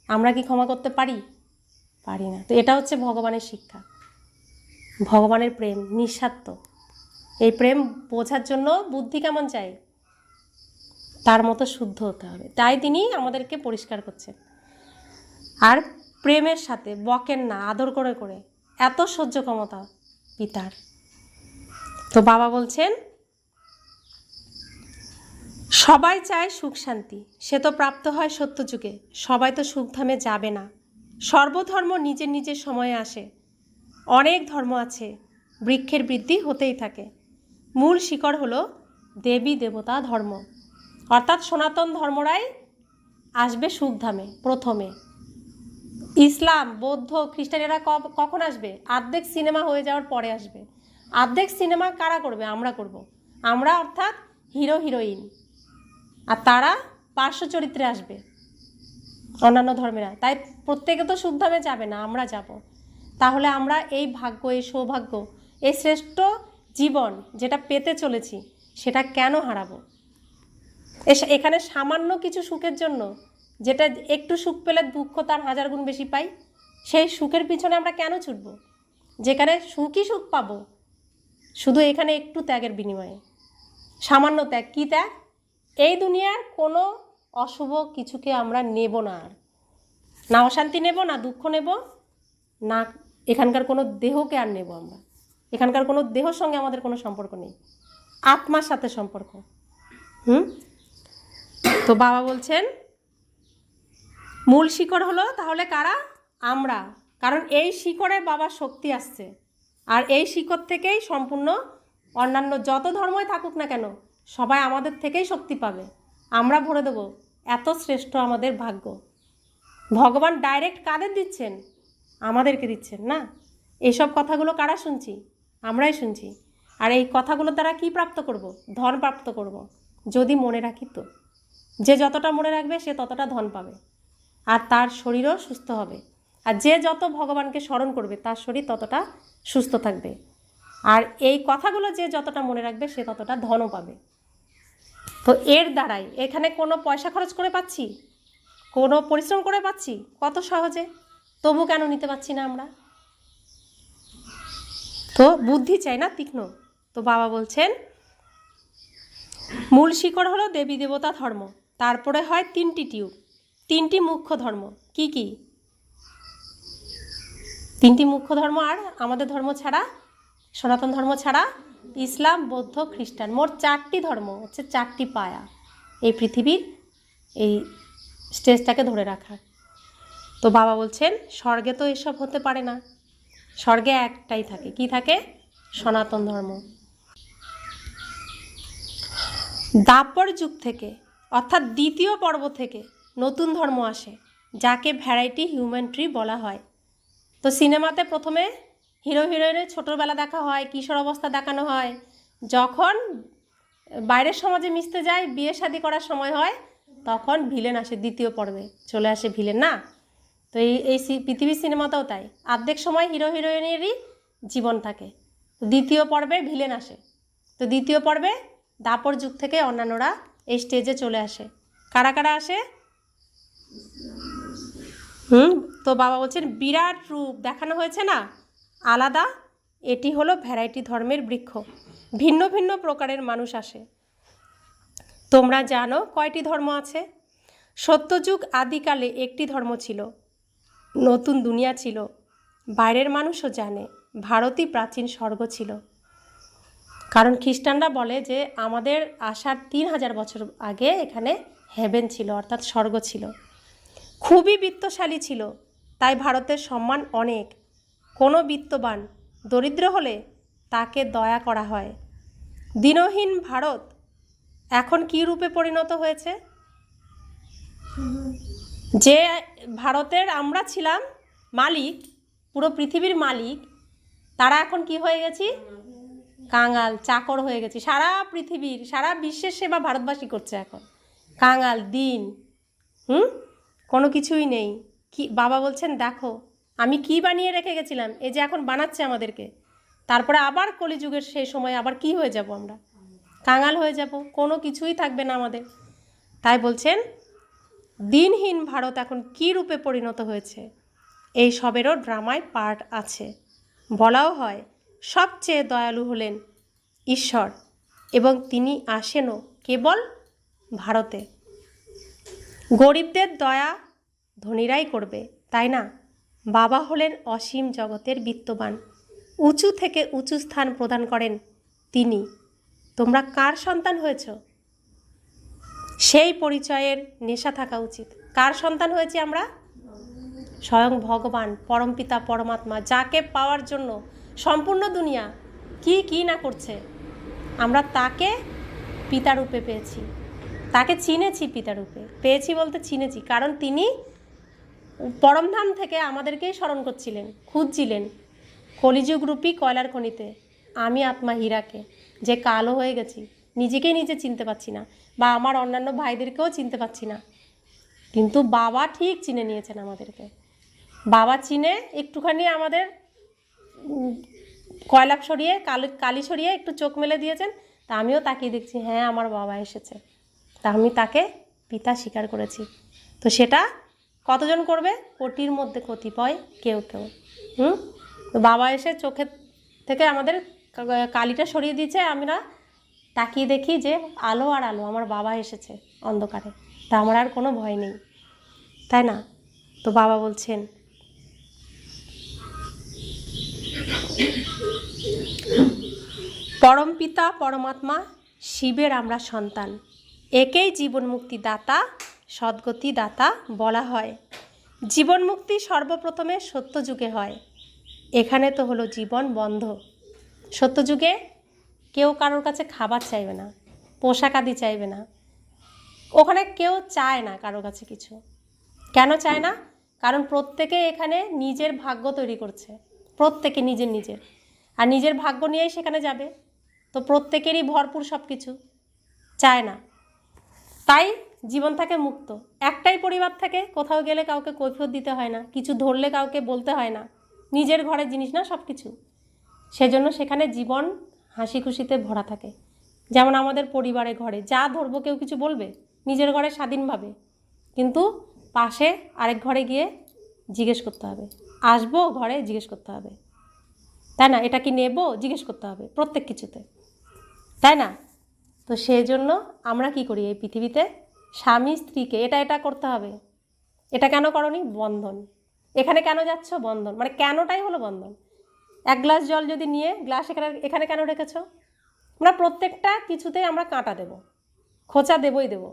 আমরা কি ক্ষমা করতে পারি? পারি না। তো এটা হচ্ছে ভগবানের শিক্ষা, ভগবানের প্রেম নিঃস্বার্থ। এই প্রেম বোঝার জন্য বুদ্ধি কেমন চাই? তার মতো শুদ্ধ হতে হবে। তাই তিনি আমাদেরকে পরিষ্কার করছেন। আর প্রেমের সাথে বকেন না, আদর করে করে, এত সহ্য ক্ষমতা পিতার। তো বাবা বলছেন সবাই চায় সুখ শান্তি, সে তো প্রাপ্ত হয় সত্যযুগে। সবাই তো সুখধামে যাবে না, সর্বধর্ম নিজের নিজের সময়ে আসে। অনেক ধর্ম আছে, বৃক্ষের বৃদ্ধি হতেই থাকে। মূল শিকড় হলো দেবী দেবতা ধর্ম, অর্থাৎ সনাতন ধর্মরাই আসবে সুখধামে প্রথমে। ইসলাম, বৌদ্ধ, খ্রিস্টানেরা কখন আসবে? অর্ধেক সিনেমা হয়ে যাওয়ার পরে আসবে। অর্ধেক সিনেমা কারা করবে? আমরা করব। আমরা অর্থাৎ হিরো হিরোইন, আর তারা পার্শ্ব চরিত্রে আসবে অন্যান্য ধর্মেরা। তাই প্রত্যেকে তো সুখধামে যাবে না, আমরা যাব। তাহলে আমরা এই ভাগ্য, এই সৌভাগ্য, এই শ্রেষ্ঠ জীবন যেটা পেতে চলেছি, সেটা কেন হারাবো? এখানে সামান্য কিছু সুখের জন্য, যেটা একটু সুখ পেলে দুঃখ তার 1000 গুণ বেশি পাই, সেই সুখের পিছনে আমরা কেন ছুটব? যেখানে সুখই সুখ পাবো শুধু এখানে একটু ত্যাগের বিনিময়ে। সামান্য ত্যাগ। কী ত্যাগ? এই দুনিয়ার কোনো অশুভ কিছুকে আমরা নেব না, আর না অশান্তি নেব, না দুঃখ নেব, না এখানকার কোনো দেহকে আর নেব আমরা। এখানকার কোনো দেহর সঙ্গে আমাদের কোনো সম্পর্ক নেই, আত্মার সাথে সম্পর্ক। তো বাবা বলছেন মূল শিকড় হলো তাহলে কারা? আমরা। কারণ এই শিকড়ে বাবার শক্তি আসছে, আর এই শিকড় থেকেই সম্পূর্ণ অন্যান্য যত ধর্মই থাকুক না কেন, সবাই আমাদের থেকেই শক্তি পাবে, আমরা ভরে দেবো। এত শ্রেষ্ঠ আমাদের ভাগ্য। ভগবান ডাইরেক্ট কাদের দিচ্ছেন? আমাদেরকে দিচ্ছেন না? এইসব কথাগুলো কারা শুনছি? আমরাই শুনছি। আর এই কথাগুলোর দ্বারা কি প্রাপ্ত করব? ধন প্রাপ্ত করব, যদি মনে রাখি তো। যে যতটা মনে রাখবে সে ততটা ধন পাবে, আর তার শরীরও সুস্থ হবে। আর যে যত ভগবানকে স্মরণ করবে তার শরীর ততটা সুস্থ থাকবে। আর এই কথাগুলো যে যতটা মনে রাখবে সে ততটা ধনও পাবে। তো এর দ্বারাই, এখানে কোনো পয়সা খরচ করে পাচ্ছি, কোনো পরিশ্রম করে পাচ্ছি কত সহজে, তবু কেন নিতে পারছি না আমরা? তো বুদ্ধি চাই না, তীক্ষ্ণ। তো বাবা বলছেন মূল শিকড় হলো দেবী দেবতা ধর্ম, তারপরে হয় 3টি টিউব, 3টি মুখ্য ধর্ম। কি কি? 3টি মুখ্য ধর্ম। আর আমাদের ধর্ম ছাড়া, সনাতন ধর্ম ছাড়া ইসলাম, বৌদ্ধ, খ্রিস্টান, মোট 4টি ধর্ম হচ্ছে 4টি পায়া এই পৃথিবীর এই স্টেজটাকে ধরে রাখার। তো বাবা বলছেন স্বর্গে তো এসব হতে পারে না, স্বর্গে একটাই থাকে। কি থাকে? সনাতন ধর্ম। দ্বাপর যুগ থেকে, অর্থাৎ দ্বিতীয় পর্ব থেকে নতুন ধর্ম আসে, যাকে ভ্যারাইটি হিউম্যান ট্রি বলা হয়। তো সিনেমাতে প্রথমে হিরো হিরোইনের ছোটোবেলা দেখা হয়, কিশোর অবস্থা দেখানো হয়। যখন বাইরের সমাজে মিশতে যায়, বিয়ে শাদী করার সময় হয়, তখন ভিলেন আসে। দ্বিতীয় পর্বে চলে আসে ভিলেন, না? তো এই পৃথিবীর সিনেমাতেও তাই, অর্ধেক সময় হিরো হিরোইনেরই জীবন থাকে, দ্বিতীয় পর্বে ভিলেন আসে। তো দ্বিতীয় পর্বে দ্বাপর যুগ থেকে অন্যান্যরা এই স্টেজে চলে আসে। কারা কারা আসে? তো বাবা বলছেন বিরাট রূপ দেখানো হয়েছে না, আলাদা। এটি হলো ভ্যারাইটি ধর্মের বৃক্ষ, ভিন্ন ভিন্ন প্রকারের মানুষ আসে। তোমরা জানো কয়টি ধর্ম আছে? সত্যযুগ আদিকালে একটি ধর্ম ছিল, নতুন দুনিয়া ছিল। বাইরের মানুষও জানে ভারতই প্রাচীন স্বর্গ ছিল। কারণ খ্রিস্টানরা বলে যে আমাদের আসার 3000 বছর আগে এখানে হেভেন ছিল, অর্থাৎ স্বর্গ ছিল। খুবই বিত্তশালী ছিল, তাই ভারতের সম্মান অনেক। কোনো বিত্তবান দরিদ্র হলে তাকে দয়া করা হয়। দিনহীন ভারত এখন কী রূপে পরিণত হয়েছে? যে ভারতের আমরা ছিলাম মালিক, পুরো পৃথিবীর মালিক, তারা এখন কি হয়ে গেছি? কাঙাল, চাকর হয়ে গেছি। সারা পৃথিবীর, সারা বিশ্বের সেবা ভারতবাসী করছে এখন। কাঙাল, দিন, কোনো কিছুই নেই। কি বাবা বলছেন, দেখো আমি কি বানিয়ে রেখে গেছিলাম, এই যে এখন বানাচ্ছে আমাদেরকে। তারপরে আবার কলিযুগের সেই সময় আবার কি হয়ে যাব? আমরা কাঙাল হয়ে যাব, কোনো কিছুই থাকবে না আমাদের। তাই বলছেন দিনহীন ভারত এখন কী রূপে পরিণত হয়েছে। এই সবেরও ড্রামায় পার্ট আছে। বলাও হয় সবচেয়ে দয়ালু হলেন ঈশ্বর, এবং তিনি আসেনও কেবল ভারতে। গরিবদের দয়া ধনীরাই করবে, তাই না? বাবা হলেন অসীম জগতের বিত্তবান, উঁচু থেকে উঁচু স্থান প্রদান করেন তিনি। তোমরা কার সন্তান হয়েছ সেই পরিচয়ের নেশা থাকা উচিত। কার সন্তান হয়েছি আমরা? স্বয়ং ভগবান, পরমপিতা পরমাত্মা, যাকে পাওয়ার জন্য সম্পূর্ণ দুনিয়া কি না করছে, আমরা তাকে পিতারূপে পেয়েছি, তাকে চিনেছি। পিতারূপে পেয়েছি বলতে চিনেছি, কারণ তিনি পরমধাম থেকে আমাদেরকেই স্মরণ করছিলেন, খুঁজছিলেন কলিযুগরূপী কয়লার খনিতে। আমি আত্মা হীরাকে, যে কালো হয়ে গেছি, নিজেকেই নিজে চিনতে পারছি না, বা আমার অন্যান্য ভাইদেরকেও চিনতে পারছি না, কিন্তু বাবা ঠিক চিনে নিয়েছেন আমাদেরকে। বাবা চিনে একটুখানি আমাদের কয়লা সরিয়ে, কালি সরিয়ে একটু চোখ মেলে দিয়েছেন। তা আমিও তাকিয়ে দেখছি, হ্যাঁ আমার বাবা এসেছে, তা আমি তাকে পিতা স্বীকার করেছি। তো সেটা কতজন করবে? কোটির মধ্যে কতিপয় কেউ কেউ। তো বাবা এসে চোখের থেকে আমাদের কালিটা সরিয়ে দিয়েছে, আমরা তাকিয়ে দেখি যে আলো আর আলো, আমার বাবা এসেছে অন্ধকারে, তা আমার আর কোনো ভয় নেই, তাই না? তো বাবা বলছেন পরমপিতা পরমাত্মা শিবের আমরা সন্তান, একেই জীবন মুক্তি দাতা, সদ্গতি দাতা বলা হয়। জীবন মুক্তি সর্বপ্রথমে সত্যযুগে হয়। এখানে তো হলো জীবন বন্ধ। সত্যযুগে কেউ কারোর কাছে খাবার চাইবে না, পোশাক আদি চাইবে না, ওখানে কেউ চায় না কারোর কাছে কিছু। কেন চায় না? কারণ প্রত্যেকে এখানে নিজের ভাগ্য তৈরি করছে, প্রত্যেকে নিজের, আর নিজের ভাগ্য নিয়েই সেখানে যাবে। তো প্রত্যেকেরই ভরপুর সব কিছু, চায় না। তাই জীবন থাকে মুক্ত। একটাই পরিবার থেকে, কোথাও গেলে কাউকে কৈফিয়ত দিতে হয় না, কিছু ধরলে কাউকে বলতে হয় না, নিজের ঘরের জিনিস না সব কিছু। সেজন্য সেখানে জীবন হাসি খুশিতে ভরা থাকে। যেমন আমাদের পরিবারে ঘরে যা ধরবো কেউ কিছু বলবে? নিজের ঘরে স্বাধীনভাবে, কিন্তু পাশে আরেক ঘরে গিয়ে জিজ্ঞেস করতে হবে, আসবো ঘরে জিজ্ঞেস করতে হবে, তাই না? এটা কি নেব জিজ্ঞেস করতে হবে প্রত্যেক কিছুতে, তাই না? তো সেই জন্য আমরা কি করি এই পৃথিবীতে? স্বামী স্ত্রীকে এটা করতে হবে। এটা কেন করনি? বন্ধন। এখানে কেন যাচ্ছ? বন্ধন। মানে কেনটাই হলো বন্ধন। এক গ্লাস জল যদি নিয়ে গ্লাস এখানে কেন রেখেছো? আমরা প্রত্যেকটা কিছুতেই আমরা কাঁটা দেব, খোঁচা দেবই দেব।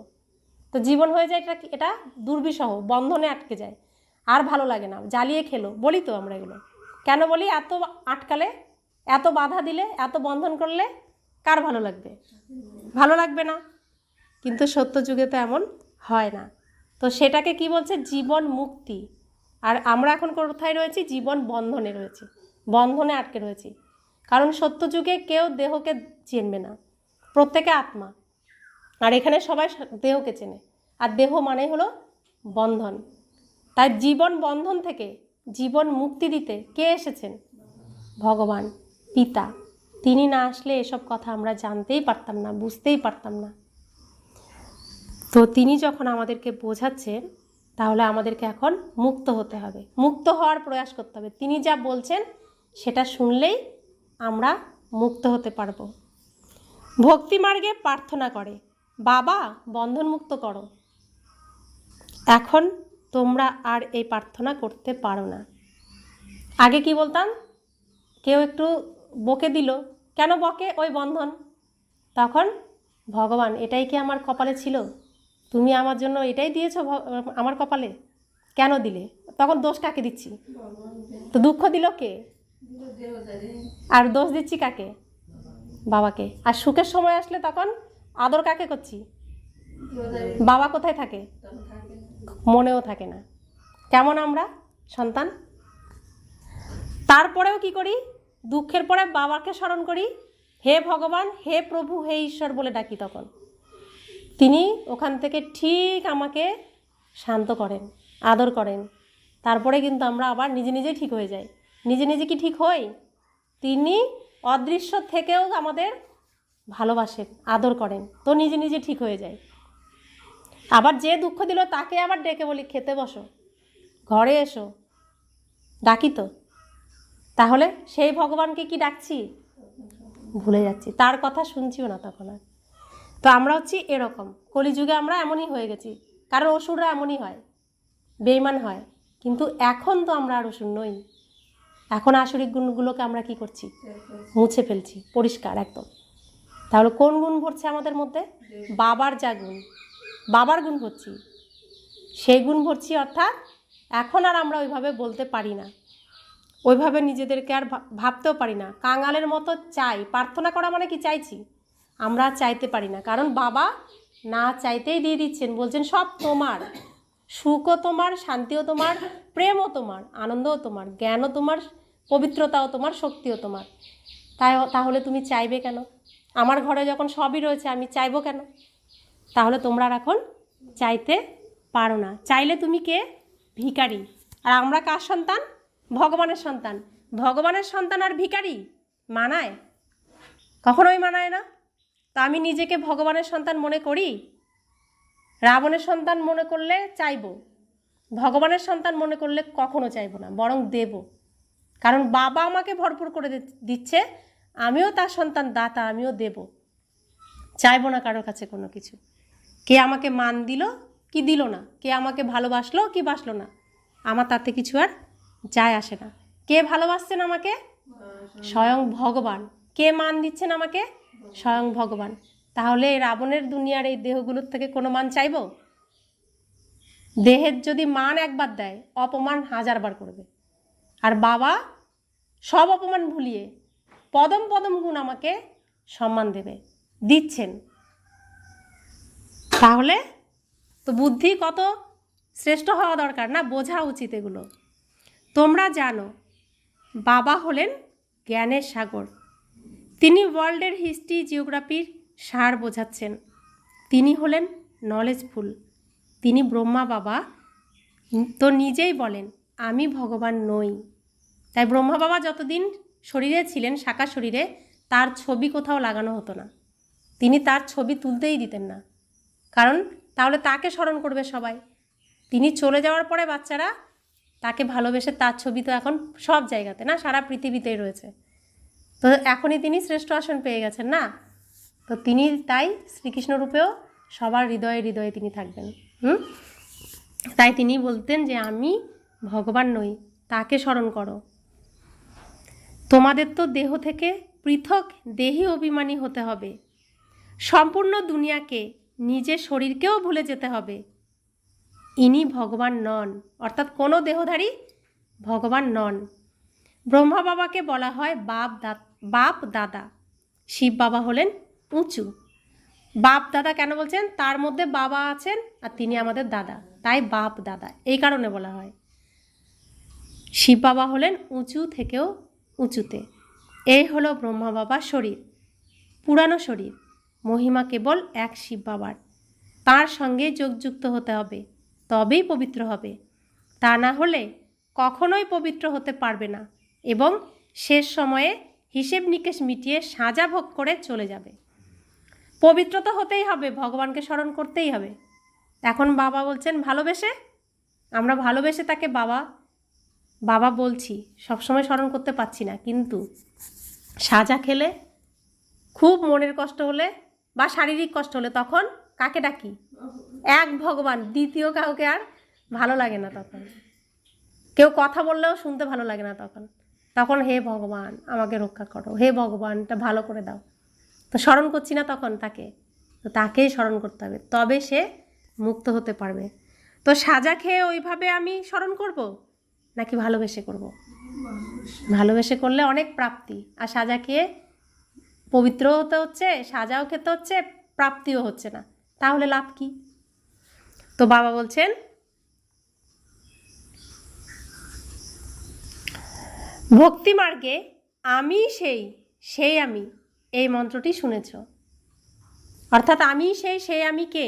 তো জীবন হয়ে যায় এটা দুর্বিষহ, বন্ধনে আটকে যায়, আর ভালো লাগে না। জ্বালিয়ে খেলো বলি তো আমরা এগুলো। কেন বলি? এত আটকালে, এত বাধা দিলে, এত বন্ধন করলে কার ভালো লাগবে? ভালো লাগবে না। কিন্তু সত্য যুগে তো এমন হয় না। তো সেটাকে কি বলছে? জীবন মুক্তি। আর আমরা এখন কোথায় রয়েছি? জীবন বন্ধনে রয়েছি, বন্ধনে আটকে রয়েছি। কারণ সত্য যুগে কেউ দেহকে চিনবে না, প্রত্যেকে আত্মা। আর এখানে সবাই দেহকে চেনে, আর দেহ মানে হলো বন্ধন। তাই জীবন বন্ধন থেকে জীবন মুক্তি দিতে কে এসেছেন? ভগবান পিতা। তিনি না আসলে এসব কথা আমরা জানতেই পারতাম না, বুঝতেই পারতাম না। তো তিনি যখন আমাদেরকে বোঝাচ্ছেন, তাহলে আমাদেরকে এখন মুক্ত হতে হবে, মুক্ত হওয়ার প্রয়াস করতে হবে। তিনি যা বলছেন সেটা শুনলেই আমরা মুক্ত হতে পারবো। ভক্তিমার্গে প্রার্থনা করে, বাবা বন্ধন মুক্ত করো। এখন তোমরা আর এই প্রার্থনা করতে পারো না। আগে কি বলতাম? কেউ একটু বকে দিল, কেন বকে? ওই বন্ধন। তখন ভগবান, এটাই কি আমার কপালে ছিল? তুমি আমার জন্য এটাই দিয়েছো আমার কপালে, কেন দিলে? তখন দোষ কাকে দিচ্ছি? তো দুঃখ দিল কে? আর দোষ দিচ্ছি কাকে? বাবাকে। আর সুখের সময় আসলে তখন আদর কাকে করছি? বাবা কোথায় থাকে? মনেও থাকে না। কেমন আমরা সন্তান? তারপরেও কি করি? দুঃখের পরে বাবাকে স্মরণ করি, হে ভগবান, হে প্রভু, হে ঈশ্বর বলে ডাকি। তখন তিনি ওখান থেকে ঠিক আমাকে শান্ত করেন, আদর করেন। তারপরে কিন্তু আমরা আবার নিজে নিজে ঠিক হয়ে যাই। নিজে নিজে কি ঠিক হই? তিনি অদৃশ্য থেকেও আমাদের ভালোবাসেন, আদর করেন, তো নিজে নিজে ঠিক হয়ে যায়। আবার যে দুঃখ দিল তাকে আবার ডেকে বলি, খেতে বসো, ঘরে এসো, ডাকি তো। তাহলে সেই ভগবানকে কি ডাকছি? ভুলে যাচ্ছি, তার কথা শুনছিও না তখন আর। তো আমরা হচ্ছি এরকম, কলিযুগে আমরা এমনই হয়ে গেছি। কারণ অসুররা এমনই হয়, বেঈমান হয়। কিন্তু এখন তো আমরা আর অসুর নই। এখন আসরিক গুণগুলোকে আমরা কি করছি? মুছে ফেলছি, পরিষ্কার একদম। তাহলে কোন গুণ ভরছে আমাদের মধ্যে? বাবার যা গুণ, বাবার গুণ ভরছি, সেই গুণ ভরছি। অর্থাৎ এখন আর আমরা ওইভাবে বলতে পারি না, ওইভাবে নিজেদেরকে আর ভাবতেও পারি না। কাঙালের মতো চাই, প্রার্থনা করা মানে কি? চাইছি। আমরা চাইতে পারি না, কারণ বাবা না চাইতেই দিয়ে দিচ্ছেন। বলছেন সব তোমার, সুখও তোমার, শান্তিও তোমার, প্রেমও তোমার, আনন্দও তোমার, জ্ঞানও তোমার, পবিত্রতাও তোমার, শক্তিও তোমার। তাহলে তুমি চাইবে কেন? আমার ঘরে যখন সবই রয়েছে আমি চাইবো কেন? তাহলে তোমরা এখন চাইতে পারো না। চাইলে তুমি কে? ভিখারি। আর আমরা কার সন্তান? ভগবানের সন্তান। ভগবানের সন্তান আর ভিখারি মানায়? কখনোই মানায় না। তা আমি নিজেকে ভগবানের সন্তান মনে করি? রাবণের সন্তান মনে করলে চাইব, ভগবানের সন্তান মনে করলে কখনো চাইব না, বরং দেব। কারণ বাবা আমাকে ভরপুর করে দিচ্ছে, আমিও তার সন্তান, দাতা, আমিও দেব। চাইব না কারোর কাছে কোনো কিছু। কে আমাকে মান দিল কি দিল না, কে আমাকে ভালোবাসলো কি বাসলো না, আমার তাতে কিছু আর যায় আসে না। কে ভালোবাসছেন আমাকে? স্বয়ং ভগবান। কে মান দিচ্ছেন আমাকে? স্বয়ং ভগবান। তাহলে রাবণের দুনিয়ার এই দেহগুলোর থেকে কোনো মান চাইব? দেহের যদি মান একবার দেয়, অপমান 1000 বার করবে। আর বাবা সব অপমান ভুলিয়ে পদম পদম গুণ আমাকে সম্মান দেবে, দিচ্ছেন। তাহলে তো বুদ্ধি কত শ্রেষ্ঠ হওয়া দরকার না? বোঝা উচিত এগুলো। তোমরা জানো বাবা হলেন জ্ঞানের সাগর। তিনি ওয়ার্ল্ডের হিস্ট্রি, জিওগ্রাফির সার বোঝাচ্ছেন। তিনি হলেন নলেজফুল। তিনি ব্রহ্মা বাবা তো নিজেই বলেন আমি ভগবান নই। তাই ব্রহ্মা বাবা যতদিন শরীরে ছিলেন, সাকার শরীরে, তার ছবি কোথাও লাগানো হতো না। তিনি তার ছবি তুলতেই দিতেন না, কারণ তাহলে তাকে স্মরণ করবে সবাই। তিনি চলে যাওয়ার পরে বাচ্চারা তাকে ভালোবেসে, তার ছবি তো এখন সব জায়গাতে না, সারা পৃথিবীতেই রয়েছে। তো এখনই তিনি শ্রেষ্ঠ আসন পেয়ে গেছেন না, তো তিনি তাই শ্রীকৃষ্ণ রূপেও সবার হৃদয়ে হৃদয়ে তিনি থাকবেন। তাই তিনি বলতেন যে আমি ভগবান নই, তাকে স্মরণ করো। তোমাদের তো দেহ থেকে পৃথক দেহি অভিমানী হতে হবে। সম্পূর্ণ দুনিয়াকে, নিজের শরীরকেও ভুলে যেতে হবে। ইনি ভগবান নন, অর্থাৎ কোনো দেহধারী ভগবান নন। ব্রহ্মা বাবাকে বলা হয় বাপ দাদা। শিব বাবা হলেন উঁচু। বাপ দাদা কেন বলছেন? তার মধ্যে বাবা আছেন আর তিনি আমাদের দাদা, তাই বাপ দাদা, এই কারণে বলা হয়। শিব বাবা হলেন উঁচু থেকেও উঁচুতে। এই হলো ব্রহ্মা বাবার শরীর, পুরানো শরীর। মহিমা কেবল এক শিব বাবার। তার সঙ্গে যোগযুক্ত হতে হবে, তবেই পবিত্র হবে। তা না হলে কখনোই পবিত্র হতে পারবে না এবং শেষ সময়ে হিসেব নিকেশ মিটিয়ে সাজা ভোগ করে চলে যাবে। পবিত্র তো হতেই হবে, ভগবানকে স্মরণ করতেই হবে। এখন বাবা বলছেন ভালোবেসে, আমরা ভালোবেসে তাকে বাবা বাবা বলছি, সবসময় স্মরণ করতে পারছি না। কিন্তু সাজা খেলে, খুব মনের কষ্ট হলে বা শারীরিক কষ্ট হলে তখন কাকে ডাকি? এক ভগবান, দ্বিতীয় কাউকে আর ভালো লাগে না। তখন কেউ কথা বললেও শুনতে ভালো লাগে না। তখন হে ভগবান আমাকে রক্ষা করো, হে ভগবান এটা ভালো করে দাও। তো স্মরণ করছি না তখন তাকে, তো তাকেই স্মরণ করতে হবে, তবে সে মুক্ত হতে পারবে। তো সাজা খেয়ে ওইভাবে আমি স্মরণ করব নাকি ভালোবেসে করব? ভালোবেসে করলে অনেক প্রাপ্তি, আর সাজা খেয়ে পবিত্র হতে হচ্ছে, সাজাও খেতে হচ্ছে, প্রাপ্তিও হচ্ছে না, তাহলে লাভ কি? তো বাবা বলছেন, ভক্তি মার্গে আমি সেই আমি এই মন্ত্রটি শুনেছ। অর্থাৎ আমি সেই আমি কে?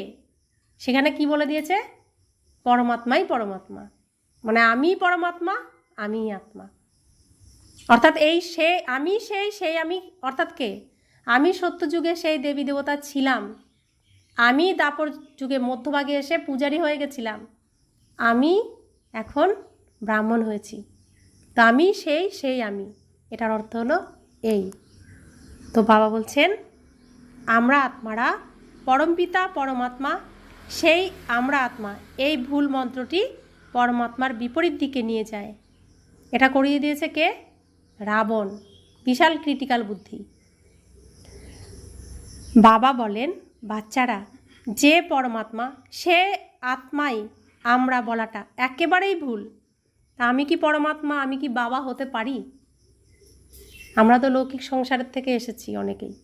সেখানে কি বলে দিয়েছে? পরমাত্মাই পরমাত্মা, মানে আমি পরমাত্মা, আমি আত্মা। অর্থাৎ সেই আমি অর্থাৎ কে? আমি সত্যযুগে সেই দেবী দেবতা ছিলাম, আমি দাপর যুগে মধ্যভাগে এসে পূজারী হয়ে গেছিলাম, আমি এখন ব্রাহ্মণ হয়েছি। তো আমি সেই আমি, এটার অর্থ হলো এই। তো বাবা বলছেন, আমরা আত্মারা পরমপিতা পরমাত্মা, সেই আমরা আত্মা, এই ভুল মন্ত্রটি পরমাত্মার বিপরীত দিকে নিয়ে যায়। এটা করিয়ে দিয়েছে কে? রাবণ, বিশাল ক্রিটিক্যাল বুদ্ধি। বাবা বলেন, বাচ্চারা, যে পরমাত্মা সে আত্মাই আমরা বলাটা একেবারেই ভুল। তা আমি কি পরমাত্মা, আমি কি বাবা হতে পারি? আমরা তো লৌকিক সংসারের থেকে এসেছি অনেকেই,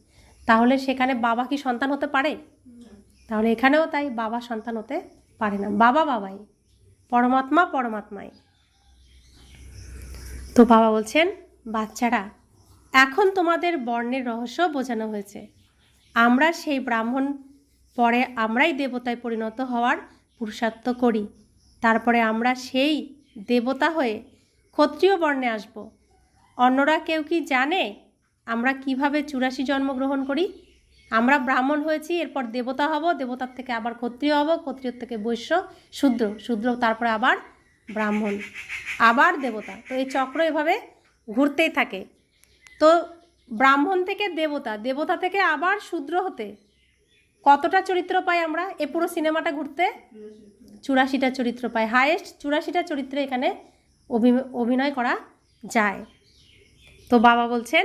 তাহলে সেখানে বাবা কি সন্তান হতে পারে? তাহলে এখানেও তাই, বাবা সন্তান হতে পারে না, বাবা বাবাই, পরমাত্মা পরমাত্মাই। তো বাবা বলছেন, বাচ্চারা, এখন তোমাদের বর্ণের রহস্য বোঝানো হয়েছে। আমরা সেই ব্রাহ্মণ, পরে আমরাই দেবতায় পরিণত হওয়ার পুরুষার্থ করি, তারপরে আমরা সেই দেবতা হয়ে ক্ষত্রিয় বর্ণে আসব। অন্যরা কেউ কি জানে আমরা কিভাবে 84 জন্মগ্রহণ করি? আমরা ব্রাহ্মণ হয়েছি, এরপর দেবতা হব, দেবতার থেকে আবার ক্ষত্রিয় হব, ক্ষত্রিয়র থেকে বৈশ্য, শূদ্র, শূদ্র তারপরে আবার ব্রাহ্মণ, আবার দেবতা। তো এই চক্র এভাবে ঘুরতেই থাকে। তো ব্রাহ্মণ থেকে দেবতা, দেবতা থেকে আবার শূদ্র হতে কতটা চরিত্র পাই আমরা? এ পুরো সিনেমাটা ঘুরতে 84টা চরিত্র পাই, হায়েস্ট 84টা চরিত্রে এখানে অভিনয় করা যায়। তো বাবা বলছেন,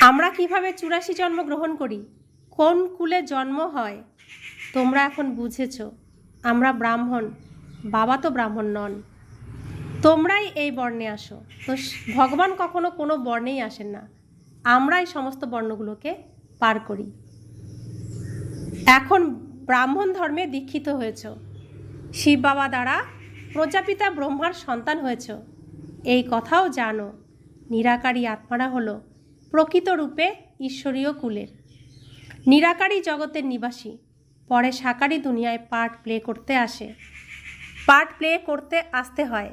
আমরা কিভাবে 84 জন্ম গ্রহণ করি, কোন কুলে জন্ম হয়, তোমরা এখন বুঝেছ। আমরা ব্রাহ্মণ, বাবা তো ব্রাহ্মণ নন, তোমরাই এই বর্ণে আসো। তো ভগবান কখনো কোনো বর্ণেই আসেন না, আমরাই সমস্ত বর্ণগুলোকে পার করি। এখন ব্রাহ্মণ ধর্মে দীক্ষিত হয়েছ, শিব বাবা দ্বারা প্রজাপিতা ব্রহ্মার সন্তান হয়েছ, এই কথাও জানো। নিরাকারী আত্মারা হলো প্রকৃত রূপে ঈশ্বরীয় কুলের, নিরাকারী জগতের নিবাসী, পরে সাকারী দুনিয়ায় পার্ট প্লে করতে আসে, পার্ট প্লে করতে আসতে হয়।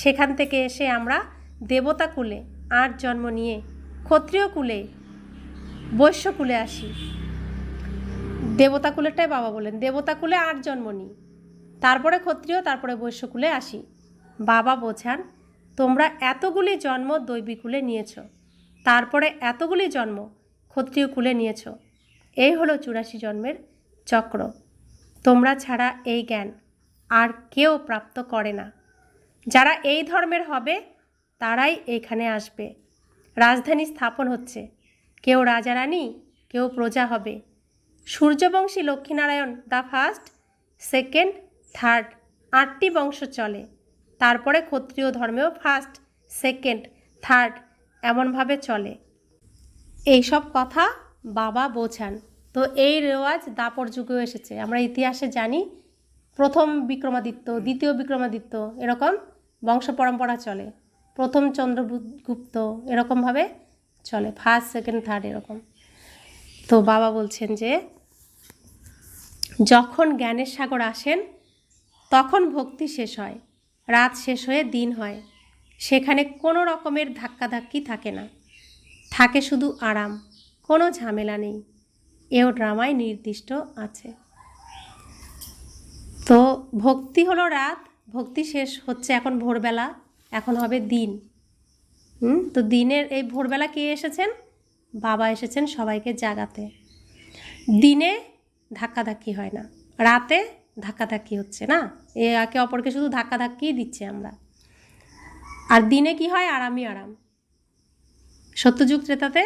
সেখান থেকে এসে আমরা দেবতা কুলে 8 জন্ম নিয়ে ক্ষত্রিয় কুলে, বৈশ্য কুলে আসি। দেবতা কুলেরটাই বাবা বলেন, দেবতা কুলে 8 জন্ম নিই, তারপরে ক্ষত্রিয়, তারপরে বৈশ্য কুলে আসি। বাবা বোঝান, তোমরা এতগুলি জন্ম দৈবী কুলে নিয়েছ, তারপরে এতগুলি জন্ম ক্ষত্রিয় কুলে নিয়েছ, এই হলো 84 জন্মের চক্র। তোমরা ছাড়া এই জ্ঞান আর কেউ প্রাপ্ত করে না। যারা এই ধর্মের হবে তারাই এখানে আসবে। রাজধানী স্থাপন হচ্ছে, কেউ রাজা রানী, কেউ প্রজা হবে। Suryavanshi Lakshminarayan the first, second, third, 8টি বংশ চলে। তারপরে ক্ষত্রিয় ধর্মেও ফার্স্ট, সেকেন্ড, থার্ড এমনভাবে চলে। এইসব কথা বাবা বোঝান। তো এই রেওয়াজ দাপর যুগেও এসেছে, আমরা ইতিহাসে জানি। প্রথম বিক্রমাদিত্য, দ্বিতীয় বিক্রমাদিত্য, এরকম বংশ পরম্পরা চলে। প্রথম চন্দ্রগুপ্ত, এরকমভাবে চলে, ফার্স্ট, সেকেন্ড, থার্ড এরকম। তো বাবা বলছেন যে যখন জ্ঞানের সাগর আসেন তখন ভক্তি শেষ হয়, রাত শেষ হয়ে দিন হয়। সেখানে কোনো রকমের ধাক্কাধাক্কি থাকে না, থাকে শুধু আরাম, কোনো ঝামেলা নেই। এও ড্রামায় নির্দিষ্ট আছে। তো ভক্তি হলো রাত, ভক্তি শেষ হচ্ছে এখন ভোরবেলা, এখন হবে দিন। তো দিনের এই ভোরবেলা কে এসেছেন? বাবা এসেছেন সবাইকে জাগাতে। দিনে ধাক্কাধাক্কি হয় না, রাতে ধাক্কাধাক্কি হচ্ছে না, একে অপরকে শুধু ধাক্কাধাক্কিই দিচ্ছে আমরা। আর দিনে কি হয়? আরামই আরাম। সত্যযুগ ত্রেতাতে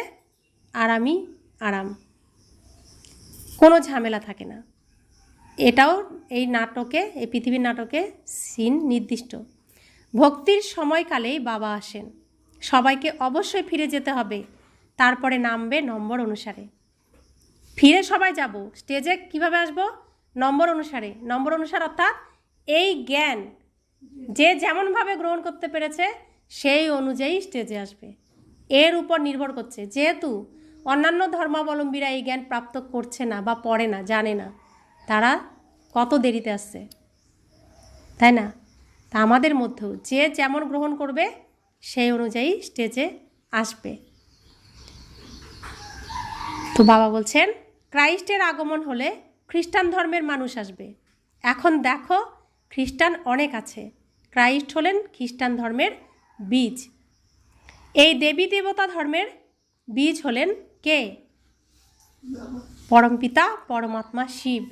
আরামই আরাম। কোনো ঝামেলা থাকে না। এটাও এই নাটকে, এই পৃথিবীর নাটকে সিন নির্দিষ্ট। ভক্তির সময়কালেই বাবা আসেন। সবাইকে অবশ্যই ফিরে যেতে হবে, তারপরে নামবে নম্বর অনুসারে। ফিরে সবাই যাব, স্টেজে কিভাবে আসব? নম্বর অনুসারে। নম্বর অনুসার অর্থাৎ এই জ্ঞান যে যেমনভাবে গ্রহণ করতে পেরেছে সেই অনুযায়ী স্টেজে আসবে। এর উপর নির্ভর করছে, যেহেতু অন্যান্য ধর্মাবলম্বীরা এই জ্ঞান প্রাপ্ত করছে না বা পড়ে না, জানে না, তারা কত দেরিতে আসছে, তাই না? তা আমাদের মধ্যেও যে যেমন গ্রহণ করবে সেই অনুযায়ী স্টেজে আসবে। তো বাবা বলছেন, ক্রাইস্টের আগমন হলে খ্রিস্টান ধর্মের মানুষ আসবে। এখন দেখো, খ্রিস্টান অনেক আছে, ক্রাইস্ট হলেন খ্রিস্টান ধর্মের বীজ। এই দেবী দেবতা ধর্মের বীজ হলেন কে? পরমপিতা পরমাত্মা শিব।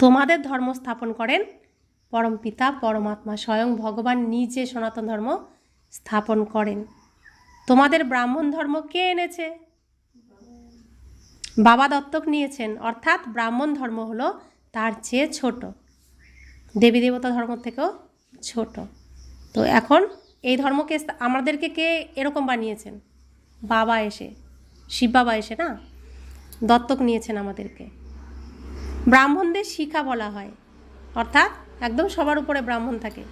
তোমাদের ধর্ম স্থাপন করেন পরমপিতা পরমাত্মা, স্বয়ং ভগবান নিজে সনাতন ধর্ম স্থাপন করেন। তোমাদের ব্রাহ্মণ ধর্ম কে এনেছে? বাবা দত্তক নিয়েছেন, অর্থাৎ ব্রাহ্মণ ধর্ম হলো তার চেয়ে ছোট, দেবী দেবতা ধর্ম থেকেও ছোট। তো এখন এই ধর্মকে আমাদেরকে কে এরকম বানিয়েছেন? বাবা এসে, শিব বাবা এসে না, দত্তক নিয়েছেন আমাদেরকে। ব্রাহ্মণদের শিখা বলা হয়, অর্থাৎ একদম সবার উপরে ব্রাহ্মণ থাকে,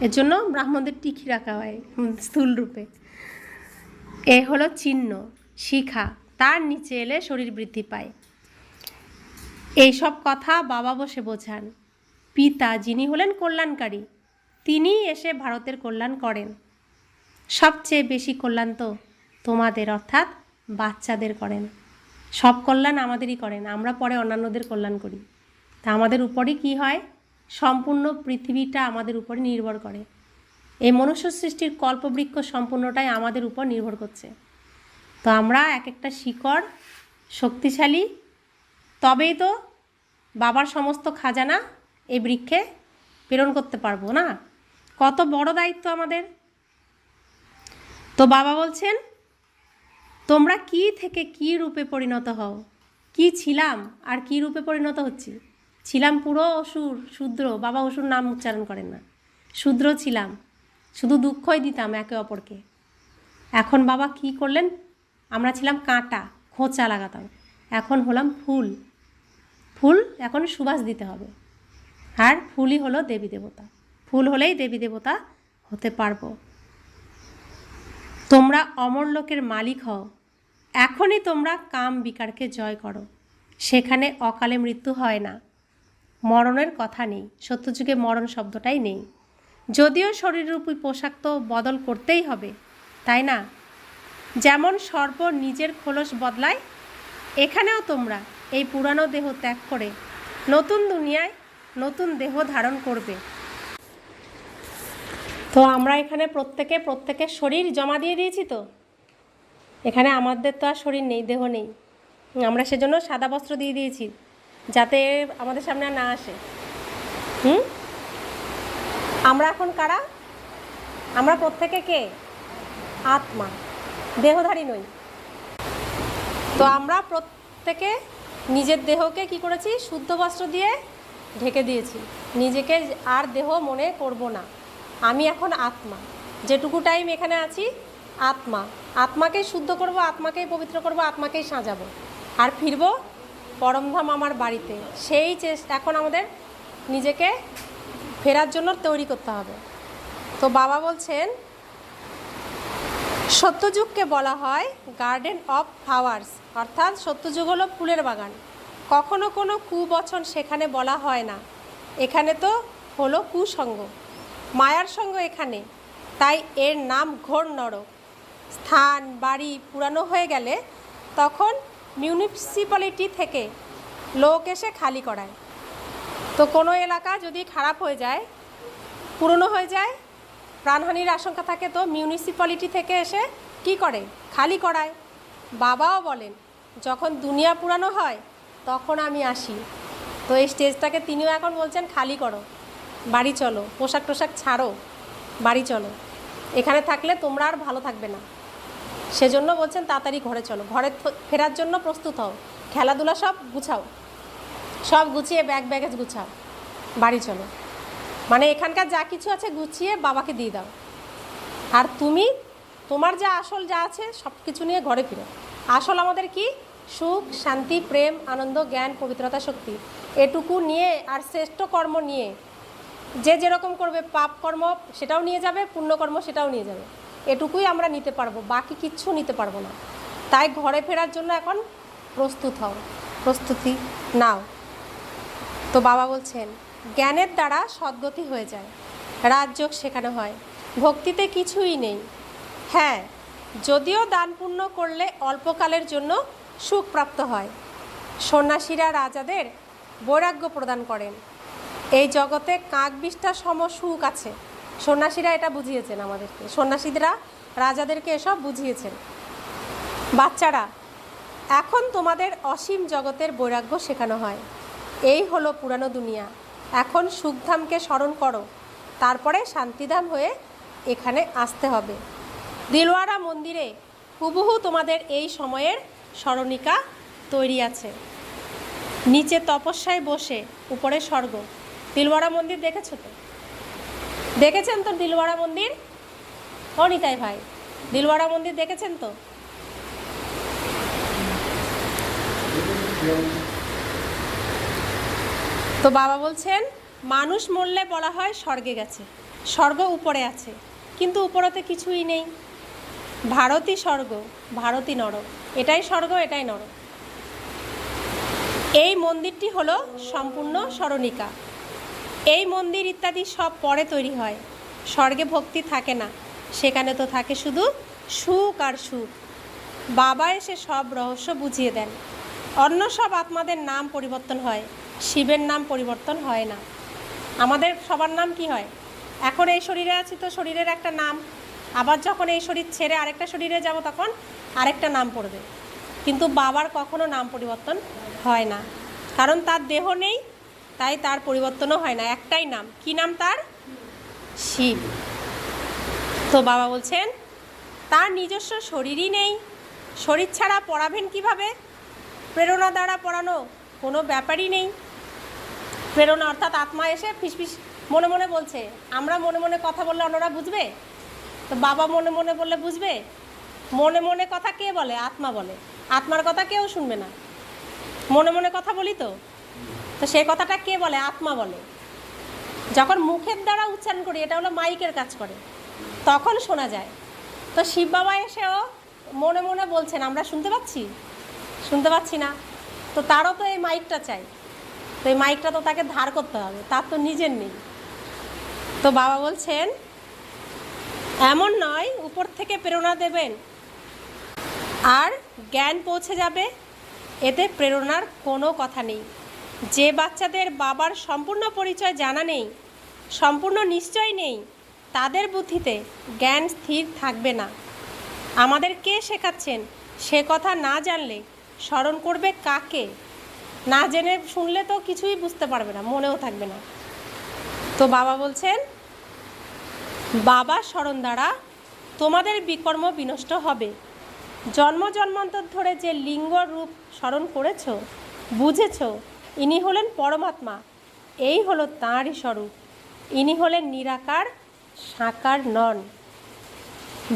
এর জন্য ব্রাহ্মণদের টিকি রাখা হয় স্থূল রূপে। এ হলো চিহ্ন, শিখা, তার নিচে এলে শরীর বৃদ্ধি পায়। এইসব কথা বাবা বসে বোঝান। পিতা যিনি হলেন কল্যাণকারী, তিনি এসে ভারতের কল্যাণ করেন। সবচেয়ে বেশি কল্যাণ তো তোমাদের অর্থাৎ বাচ্চাদের করেন। সব কল্যাণ আমাদেরই করেন, আমরা পরে অন্যান্যদের কল্যাণ করি। তা আমাদের উপরই কি হয়? সম্পূর্ণ পৃথিবীটা আমাদের উপরে নির্ভর করে। এই মনুষ্য সৃষ্টির কল্পবৃক্ষ সম্পূর্ণটাই আমাদের উপর নির্ভর করছে। তো আমরা এক একটা শিকড় শক্তিশালী, তবেই তো বাবার সমস্ত খাজানা এই বৃক্ষে প্রেরণ করতে পারবো না? কত বড় দায়িত্ব আমাদের। তো বাবা বলছেন, তোমরা কি থেকে কি রূপে পরিণত হও? কি ছিলাম আর কি রূপে পরিণত হচ্ছি? ছিলাম পুরো অসুর, শূদ্র। বাবা অসুর নাম উচ্চারণ করেন না, শূদ্র ছিলাম, শুধু দুঃখই দিতাম একে অপরকে। এখন বাবা কি করলেন? আমরা ছিলাম কাঁটা, খোঁচা লাগাতাম, এখন হলাম ফুল। ফুল এখন সুবাস দিতে হবে, আর ফুলই হলো দেবী দেবতা। ফুল হলেই দেবী দেবতা হতে পারবো। তোমরা অমর লোকের মালিক হও। এখনই তোমরা কাম বিকারকে জয় করো, সেখানে অকালে মৃত্যু হয় না, মরণের কথা নেই। সত্যযুগে মরণ শব্দটাই নেই। যদিও শরীররূপী পোশাক তো বদল করতেই হবে, তাই না? যেমন সর্প নিজের খোলস বদলায়, এখানেও তোমরা এই পুরানো দেহ ত্যাগ করে নতুন দুনিয়ায় নতুন দেহ ধারণ করবে। তো আমরা এখানে প্রত্যেকে শরীর জমা দিয়ে দিয়েছি। তো এখানে আমাদের তো আর শরীর নেই, দেহ নেই, আমরা সেজন্য সাদা বস্ত্র দিয়ে দিয়েছি যাতে আমাদের সামনে আর না আসে। আমরা এখন কারা? আমরা প্রত্যেকে কে? আত্মা, দেহধারী নই। তো আমরা প্রত্যেকে নিজের দেহকে কি করেছি? শুদ্ধ বস্ত্র দিয়ে ঢেকে দিয়েছি। নিজেকে আর দেহ মনে করব না। আমি এখন আত্মা, যেটুকু টাইম এখানে আছি আত্মা। আত্মাকেই শুদ্ধ করব, আত্মাকেই পবিত্র করব, আত্মাকেই সাজাবো, আর ফিরব পরমধাম আমার বাড়িতে। সেই এখন আমাদের নিজেকে ফেরার জন্য তৈরি করতে হবে। তো বাবা বলছেন, সত্যযুগকে বলা হয় গার্ডেন অফ ফ্লাওয়ার্স, অর্থাৎ সত্যযুগ হলো ফুলের বাগান। কখনো কোনো কুবচন সেখানে বলা হয় না। এখানে তো হলো কুসঙ্গ, মায়ার সঙ্গ এখানে, তাই এর নাম ঘোর নরক। স্থান বাড়ি পুরানো হয়ে গেলে তখন মিউনিসিপ্যালিটি থেকে লোক এসে খালি করায়। তো কোনো এলাকা যদি খারাপ হয়ে যায়, পুরনো হয়ে যায়, প্রাণহানির আশঙ্কা থাকে, তো মিউনিসিপ্যালিটি থেকে এসে কি করে? খালি করায়। বাবাও বলেন, যখন দুনিয়া পুরানো হয় তখন আমি আসি। তো এই স্টেজটাকে তিনিও এখন বলছেন, খালি করো, বাড়ি চলো, পোশাক টোশাক ছাড়ো, বাড়ি চলো। এখানে থাকলে তোমরা আর ভালো থাকবে না, সেজন্য বলছেন তাড়াতাড়ি ঘরে চলো, ঘরে ফেরার জন্য প্রস্তুত হও। খেলাধুলা সব গুছাও, সব গুছিয়ে ব্যাগ ব্যাগেজ গুছাও, বাড়ি চলো। মানে এখানকার যা কিছু আছে গুছিয়ে বাবাকে দিয়ে দাও, আর তুমি তোমার যা আসল যা আছে সব কিছু নিয়ে ঘরে ফিরো। আসল আমাদের কি? সুখ, শান্তি, প্রেম, আনন্দ, জ্ঞান, পবিত্রতা, শক্তি, এটুকু নিয়ে আর শ্রেষ্ঠ কর্ম নিয়ে যে যেরকম করবে, পাপ কর্ম সেটাও নিয়ে যাবে, পুণ্যকর্ম সেটাও নিয়ে যাবে, এটুকুই আমরা নিতে পারবো, বাকি কিচ্ছু নিতে পারবো না। তাই ঘরে ফেরার জন্য এখন প্রস্তুত হও, প্রস্তুতি নাও। তো বাবা বলছেন জ্ঞানের দ্বারা সদ্গতি হয়ে যায়, রাজযোগ শেখানো হয়, ভক্তিতে কিছুই নেই। হ্যাঁ, যদিও দান পুণ্য করলে অল্পকালের জন্য সুখ প্রাপ্ত হয়। সন্ন্যাসীরা রাজাদের বৈরাগ্য প্রদান করেন। এই জগতে কাক বিষ্ঠা সম সুখ আছে। সন্ন্যাসীরা এটা বুঝিয়েছেন আমাদেরকে, সন্ন্যাসীরা রাজাদেরকে এসব বুঝিয়েছেন। বাচ্চারা, এখন তোমাদের অসীম জগতের বৈরাগ্য শেখানো হয়। এই হলো পুরানো দুনিয়া। এখন সুখধামকে স্মরণ করো, তারপরে শান্তিধাম হয়ে এখানে আসতে হবে। দিলওয়ারা মন্দিরে হুবহু তোমাদের এই সময়ের স্মরণিকা তৈরি আছে। নিচে তপস্যায় বসে, উপরে স্বর্গ। দিলওয়ারা মন্দির দেখেছো তো? দেখেছেন তো দিলওয়ারা মন্দির? ও নিতাই ভাই, দিলওয়ারা মন্দির দেখেছেন তো? তো বাবা বলছেন মানুষ মরলে বলা হয় স্বর্গে গেছে, স্বর্গ উপরে আছে, কিন্তু উপরেতে কিছুই নেই। ভারতই স্বর্গ, ভারতই নরক, এটাই স্বর্গ, এটাই নরক। এই মন্দিরটি হলো সম্পূর্ণ স্মরণিকা। এই মন্দির ইত্যাদি সব পরে তৈরি হয়। স্বর্গে ভক্তি থাকে না, সেখানে তো থাকে শুধু সুখ আর সুখ। বাবা এসে সব রহস্য বুঝিয়ে দেন। অন্য সব আত্মাদের নাম পরিবর্তন হয়, শিবের নাম পরিবর্তন হয় না। আমাদের সবার নাম কি হয়? এখন এই শরীরে আছি তো শরীরের একটা নাম, আবার যখন এই শরীর ছেড়ে আরেকটা শরীরে যাব তখন আরেকটা নাম পড়বে। কিন্তু বাবার কখনো নাম পরিবর্তন হয় না, কারণ তার দেহ নেই, তাই তার পরিবর্তনও হয় না। একটাই নাম, কি নাম তার? শিব। তো বাবা বলছেন তার নিজস্ব শরীরই নেই, শরীর ছাড়া পড়াবেন কিভাবে? প্রেরণা দ্বারা পড়ানো কোনো ব্যাপারই নেই। প্রেরণা অর্থাৎ আত্মা এসে ফিসফিস মনে মনে বলছে। আমরা মনে মনে কথা বললে অন্যরা বুঝবে? তো বাবা মনে মনে বললে বুঝবে? মনে মনে কথা কে বলে? আত্মা বলে। আত্মার কথা কেউ শুনবে না। মনে মনে কথা বলি তো, তো সেই কথাটা কে বলে? আত্মা বলে। যখন মুখের দ্বারা উচ্চারণ করি, এটা হলো মাইকের কাজ করে, তখন শোনা যায়। তো শিব বাবা এসেও মনে মনে বলছেন, আমরা শুনতে পাচ্ছি? শুনতে পাচ্ছি না। তো তারও তো এই মাইকটা চাই, তো এই মাইকটা তো তাকে ধার করতে হবে, তার তো নিজের নেই। তো বাবা বলছেন এমন নয় উপর থেকে প্রেরণা দেবেন আর জ্ঞান পৌঁছে যাবে, এতে প্রেরণার কোনো কথা নেই। যে বাচ্চাদের বাবার সম্পূর্ণ পরিচয় জানা নেই, সম্পূর্ণ নিশ্চয় নেই, তাদের বুদ্ধিতে জ্ঞান স্থির থাকবে না। আমাদের কে শেখাচ্ছেন সে কথা না জানলে স্মরণ করবে কাকে? না জেনে শুনলে তো কিছুই বুঝতে পারবে না, মনেও থাকবে না। তো বাবা বলছেন বাবার স্মরণ দ্বারা তোমাদের বিকর্ম বিনষ্ট হবে। জন্ম জন্মান্তর ধরে যে লিঙ্গ রূপ স্মরণ করেছ, বুঝেছ, ইনি হলেন পরমাত্মা, এই হলো তাঁরই স্বরূপ। ইনি হলেন নিরাকার, সাকার নন।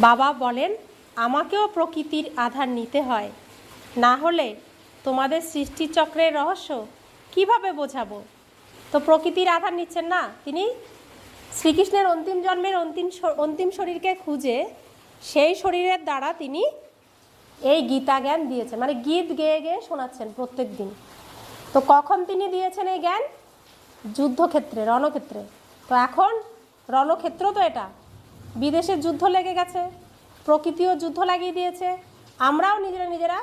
বাবা বলেন আমাকেও প্রকৃতির আধার নিতে হয়, না হলে তোমাদের সৃষ্টিচক্রের রহস্য কিভাবে বোঝাবো? তো প্রকৃতির আধার নিচ্ছেন না তিনি, শ্রীকৃষ্ণের অন্তিম জন্মের অন্তিম শরীরকে খুঁজে সেই শরীরের দ্বারা তিনি এই গীতা জ্ঞান দিয়েছেন, মানে গীত গেয়ে গেয়ে শোনাচ্ছেন প্রত্যেক দিন। তো কখন তিনি দিয়েছেন এই জ্ঞান? যুদ্ধক্ষেত্রে, রণক্ষেত্রে। তো এখন রণক্ষেত্র তো এটা, বিদেশে যুদ্ধ লেগে গেছে, প্রকৃতিও যুদ্ধ লাগিয়ে দিয়েছে, আমরাও নিজেরা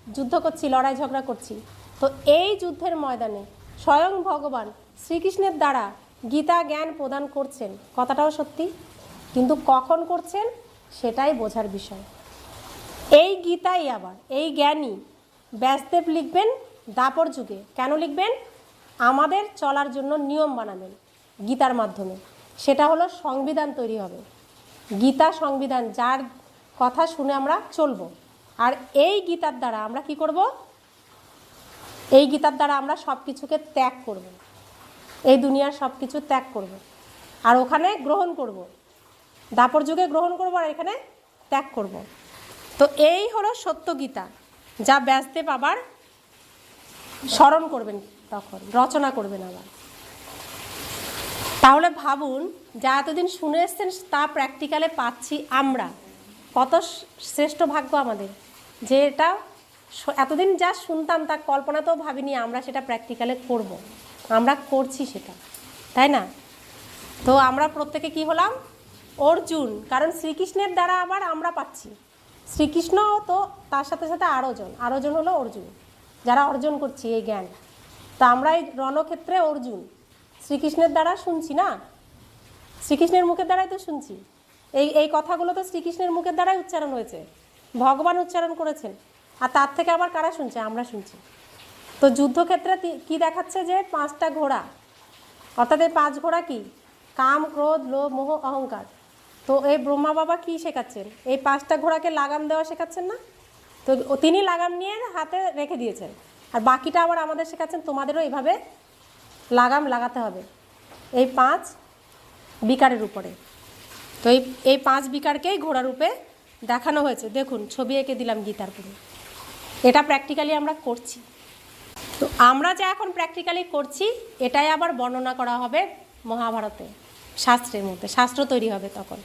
যুদ্ধ করছি, লড়াই ঝগড়া করছি। তো এই যুদ্ধের ময়দানে স্বয়ং ভগবান শ্রীকৃষ্ণের দ্বারা গীতা জ্ঞান প্রদান করছেন, কথাটাও সত্যি, কিন্তু কখন করছেন সেটাই বোঝার বিষয়। এই গীতাই আবার, এই জ্ঞানই ব্যাসদেব লিখবেন দ্বাপর যুগে। কেন লিখবেন? আমাদের চলার জন্য নিয়ম বানাবেন গীতার মাধ্যমে। সেটা হলো সংবিধান তৈরি হবে, গীতা সংবিধান, যার কথা শুনে আমরা চলব। আর এই গীতার দ্বারা আমরা কি করব? এই গীতার দ্বারা আমরা সব কিছুকে ত্যাগ করব, এই দুনিয়ার সব কিছু ত্যাগ করব, আর ওখানে গ্রহণ করব, দাপর যুগে গ্রহণ করব আর এখানে ত্যাগ করব। তো এই হলো সত্য গীতা, যা ব্যাসদেব আবার স্মরণ করবেন, তখন রচনা করবেন আবার। তাহলে ভাবুন, যা এতদিন শুনে এসছেন তা প্র্যাকটিক্যালে পাচ্ছি আমরা, কত শ্রেষ্ঠ ভাগ্য আমাদের, যে এটা এতদিন যা শুনতাম তা কল্পনাতেও ভাবিনি আমরা সেটা প্র্যাকটিক্যালে করব, আমরা করছি সেটা, তাই না? তো আমরা প্রত্যেকে কি হলাম? অর্জুন, কারণ শ্রীকৃষ্ণের দ্বারা আবার আমরা পাচ্ছি। শ্রীকৃষ্ণ তো তার সাথে সাথে আরও জন হলো অর্জুন, যারা অর্জন করছি এই জ্ঞান। তা আমরা এই রণক্ষেত্রে অর্জুন, শ্রীকৃষ্ণের দ্বারা শুনছি না, শ্রীকৃষ্ণের মুখের দ্বারাই তো শুনছি। এই কথাগুলো তো শ্রীকৃষ্ণের মুখের দ্বারাই উচ্চারণ হয়েছে, ভগবান উচ্চারণ করেছেন, আর তার থেকে আবার কারা শুনছে? আমরা শুনছি। তো যুদ্ধক্ষেত্রে কি দেখাচ্ছে? যে 5টা ঘোড়া, অর্থাৎ এই 5 ঘোড়া কি? কাম, ক্রোধ, লোভ, মোহ, অহংকার। তো এই ব্রহ্মা বাবা কি শেখাচ্ছেন? এই 5টা ঘোড়াকে লাগাম দেওয়া শেখাচ্ছেন না? তো তিনি লাগাম নিয়ে হাতে রেখে দিয়েছেন, আর বাকিটা আবার আমাদের শেখাচ্ছেন তোমাদেরও এইভাবে লাগাম লাগাতে হবে এই 5 বিকারের উপরে। তো এই 5 বিকারকেই ঘোড়া রূপে দেখানো হয়েছে। দেখুন, ছবি এঁকে দিলাম গীতার পুরো। এটা প্র্যাকটিক্যালি আমরা করছি। তো আমরা যা এখন প্র্যাকটিক্যালি করছি এটাই আবার বর্ণনা করা হবে মহাভারতে, শাস্ত্রের মধ্যে, শাস্ত্র তৈরি হবে তখন।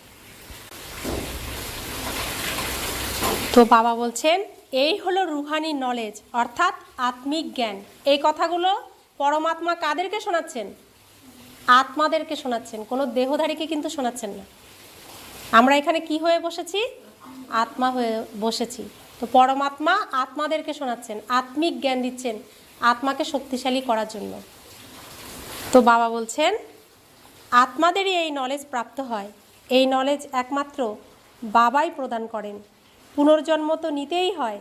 তো বাবা বলছেন এই হলো রুহানি নলেজ, অর্থাৎ আত্মিক জ্ঞান। এই কথাগুলো পরমাত্মা কাদেরকে শোনাচ্ছেন? আত্মাদেরকে শোনাচ্ছেন, কোনো দেহধারীকে কিন্তু শোনাচ্ছেন না। আমরা এখানে কি হয়ে বসেছি? আত্মা হয়ে বসেছি। তো পরমাত্মা আত্মাদেরকে শোনাচ্ছেন, আত্মিক জ্ঞান দিচ্ছেন আত্মাকে শক্তিশালী করার জন্য। তো বাবা বলছেন আত্মাদেরই এই নলেজ প্রাপ্ত হয়। এই নলেজ একমাত্র বাবাই প্রদান করেন। পুনর্জন্ম তো নিতেই হয়।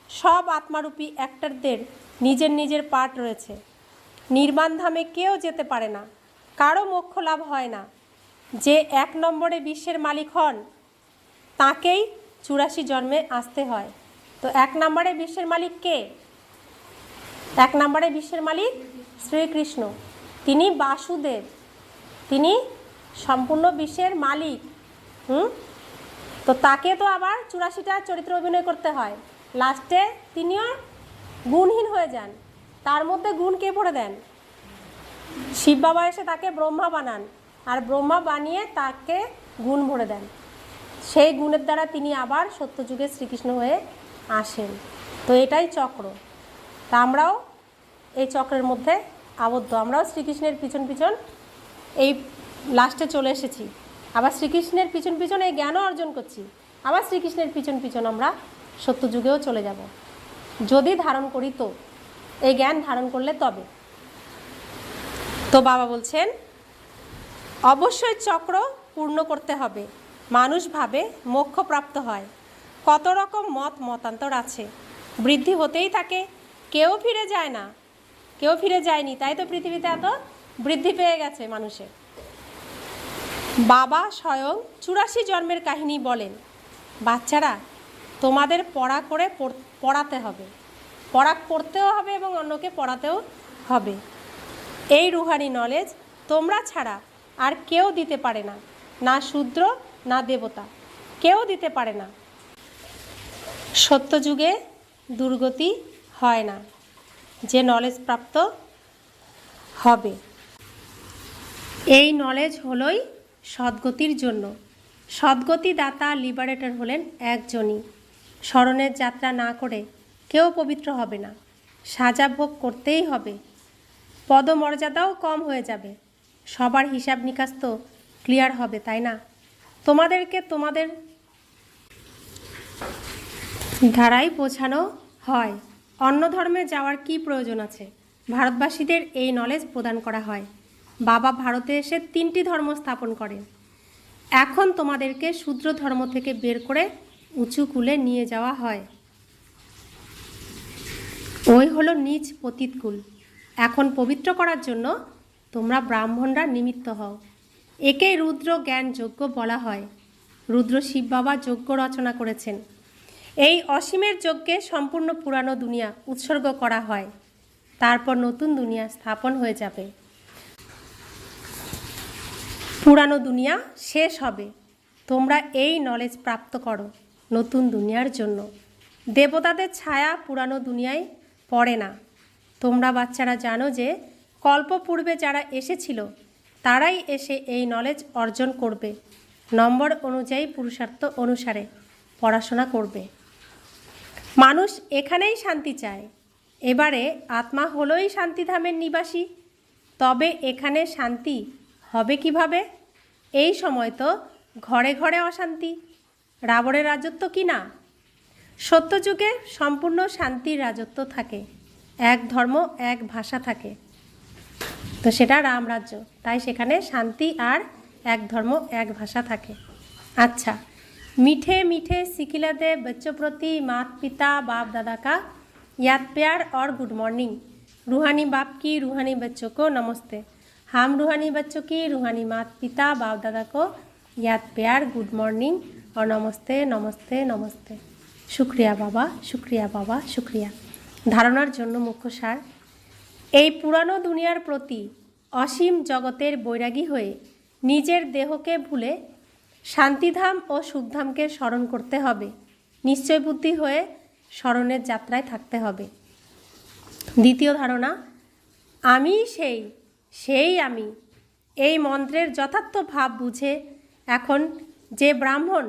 সব আত্মারূপী অ্যাক্টরদের নিজের নিজের পার্ট রয়েছে। নির্বাণ ধামে কেউ যেতে পারে না, কারো মোক্ষ লাভ হয় না। যে 1 নম্বরে বিশ্বের মালিক হন তাকেই 84 জন্মে আসতে হয়। তো 1 নম্বরে বিশ্বের মালিক কে? 1 নম্বরে বিশ্বের মালিক শ্রীকৃষ্ণ। তিনি বাসুদেব, তিনি সম্পূর্ণ বিশ্বের মালিক। তো তাকে তো আবার 84টা চরিত্র অভিনয় করতে হয়। লাস্টে তিনিও গুণহীন হয়ে যান। তার মধ্যে গুণ কে ভরে দেন? শিব বাবা এসে তাকে ব্রহ্মা বানান, আর ব্রহ্মা বানিয়ে তাকে গুণ ভরে দেন। সেই গুণের দ্বারা তিনি আবার সত্যযুগে শ্রীকৃষ্ণ হয়ে আসেন। তো এটাই চক্র। তা আমরাও এই চক্রের মধ্যে আবদ্ধ। আমরাও শ্রীকৃষ্ণের পিছন পিছন এই লাস্টে চলে এসেছি। আবার শ্রীকৃষ্ণের পিছন পিছন এই জ্ঞানও অর্জন করছি। আবার শ্রীকৃষ্ণের পিছন পিছন আমরা সত্যযুগেও চলে যাব, যদি ধারণ করি। তো এই জ্ঞান ধারণ করলে তবে। তো বাবা বলছেন অবশ্যই চক্র পূর্ণ করতে হবে। মানুষ ভাবে মোক্ষপ্রাপ্ত হয়। কত রকম মতান্তর আছে, বৃদ্ধি হতেই থাকে, কেউ ফিরে যায় না, কেউ ফিরে যায়নি। তাই তো পৃথিবীতে এত বৃদ্ধি পেয়ে গেছে মানুষের। বাবা স্বয়ং 84 জন্মের কাহিনী বলেন। বাচ্চারা, তোমাদের পড়া করে পড়াতে হবে, পড়া করতেও হবে এবং অন্যকে পড়াতেও হবে। এই রুহানি নলেজ তোমরা ছাড়া আর কেউ দিতে পারে না, না শূদ্র না দেবতা, কেউ দিতে পারে না। সত্যযুগে দুর্গতি হয় না, যে নলেজ প্রাপ্ত হবে। এই নলেজ হলোই সদ্গতির জন্য। সদ্গতি দাতা লিবারেটর হলেন একজনই। স্মরণের যাত্রা না করে কেউ পবিত্র হবে না। সাজা ভোগ করতেই হবে। পদমর্যাদাও কম হয়ে যাবে। সবার হিসাব নিকাশ তো ক্লিয়ার হবে, তাই না? তোমাদেরকে তোমাদের ধারাই বোঝানো হয়। অন্য ধর্মে যাওয়ার কি প্রয়োজন আছে? ভারতবাসীদের এই নলেজ প্রদান করা হয়। বাবা ভারতে এসে 3টি ধর্ম স্থাপন করেন। এখন তোমাদেরকে শূদ্র ধর্ম থেকে বের করে উঁচু কুলে নিয়ে যাওয়া হয়। ওই হলো নিজ পতিত কুল। এখন পবিত্র করার জন্য তোমরা ব্রাহ্মণরা নিমিত্ত হও। একেই রুদ্র জ্ঞান যজ্ঞ বলা হয়। রুদ্র শিব বাবা যজ্ঞ রচনা করেছেন। এই অসীমের যজ্ঞে সম্পূর্ণ পুরানো দুনিয়া উৎসর্গ করা হয়। তারপর নতুন দুনিয়া স্থাপন হয়ে যাবে। পুরানো দুনিয়া শেষ হবে। তোমরা এই নলেজ প্রাপ্ত করো নতুন দুনিয়ার জন্য। দেবতাদের ছায়া পুরানো দুনিয়ায় পড়ে না। তোমরা বাচ্চারা জানো যে কল্পপূর্বে যারা এসেছিল তারাই এসে এই নলেজ অর্জন করবে। নম্বর অনুযায়ী পুরুষার্থ অনুসারে পড়াশোনা করবে। মানুষ এখানেই শান্তি চায়। এবারে আত্মা হলোই শান্তিধামের নিবাসী। তবে এখানে শান্তি হবে কিভাবে? এই সময় তো ঘরে ঘরে অশান্তি। রাবণের রাজত্ব কি না? সত্যযুগে সম্পূর্ণ শান্তির রাজত্ব থাকে। এক ধর্ম এক ভাষা থাকে, তো সেটা রামরাজ্য। তাই সেখানে শান্তি আর এক ধর্ম এক ভাষা থাকে। अच्छा, मीठे मीठे सिखिला दे बच्चों प्रति माता पिता बाप दादा का याद प्यार और गुड मॉर्निंग। रूहानी बाप की रूहानी बच्चों को नमस्ते। हम रूहानी बच्चों की रूहानी माता पिता बाप दादा को याद प्यार गुड मॉर्निंग और नमस्ते नमस्ते नमस्ते। शुक्रिया बाबा, शुक्रिया बाबा, शुक्रिया। धारणार जन्य मुख्य सार, এই পুরানো দুনিয়ার প্রতি অসীম জগতের বৈরাগী হয়ে নিজের দেহকে ভুলে শান্তিধাম ও সুখধামকে স্মরণ করতে হবে। নিশ্চয় বুদ্ধি হয়ে স্মরণের যাত্রায় থাকতে হবে। দ্বিতীয় ধারণা, আমি সেই আমি। এই মন্ত্রের যথার্থ ভাব বুঝে এখন যে ব্রাহ্মণ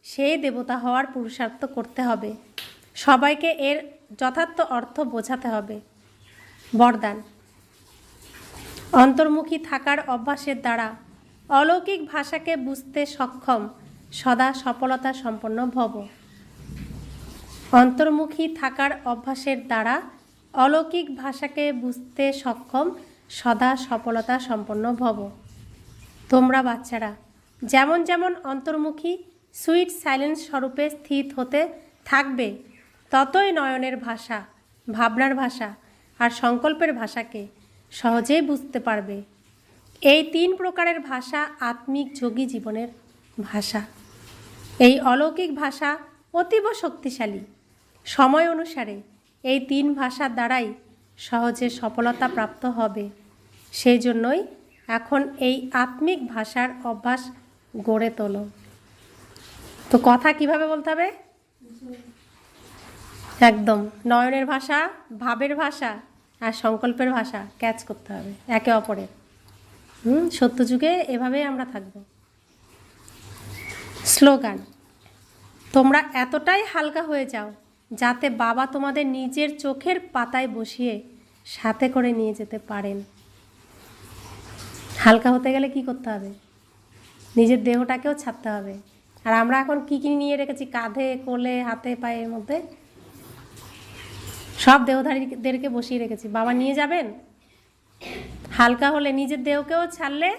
সেই দেবতা হওয়ার পুরুষার্থ করতে হবে। সবাইকে এর যথার্থ অর্থ বোঝাতে হবে। বরদান, অন্তর্মুখী থাকার অভ্যাসের দ্বারা অলৌকিক ভাষাকে বুঝতে সক্ষম সদা সফলতা সম্পন্ন ভব। অন্তর্মুখী থাকার অভ্যাসের দ্বারা অলৌকিক ভাষাকে বুঝতে সক্ষম সদা সফলতা সম্পন্ন ভব। তোমরা বাচ্চারা যেমন যেমন অন্তর্মুখী সুইট সাইলেন্স স্বরূপে স্থিত হতে থাকবে, ততই নয়নের ভাষা, ভাবনার ভাষা আর সংকল্পের ভাষাকে সহজেই বুঝতে পারবে। এই তিন প্রকারের ভাষা আত্মিক যোগী জীবনের ভাষা। এই অলৌকিক ভাষা অতীব শক্তিশালী। সময় অনুসারে এই তিন ভাষার দ্বারাই সহজে সফলতা প্রাপ্ত হবে। সেই জন্যই এখন এই আত্মিক ভাষার অভ্যাস গড়ে তোলো। তো কথা কিভাবে বলতে হবে? একদম নয়নের ভাষা, ভাবের ভাষা আর সংকল্পের ভাষা ক্যাচ করতে হবে একে অপরের। সত্যযুগে এভাবেই আমরা থাকব। স্লোগান, তোমরা এতটাই হালকা হয়ে যাও যাতে বাবা তোমাদের নিজের চোখের পাতায় বসিয়ে সাথে করে নিয়ে যেতে পারেন। হালকা হতে গেলে কি করতে হবে? নিজের দেহটাকেও ছাড়তে হবে। আর আমরা এখন কী কী নিয়ে রেখেছি কাঁধে, কোলে, হাতে, পায়ের মধ্যে? সব দেহধারীদেরকে বসিয়ে রেখেছি। বাবা নিয়ে যাবেন। হালকা হলে নিজের দেহকেও ছাড়লে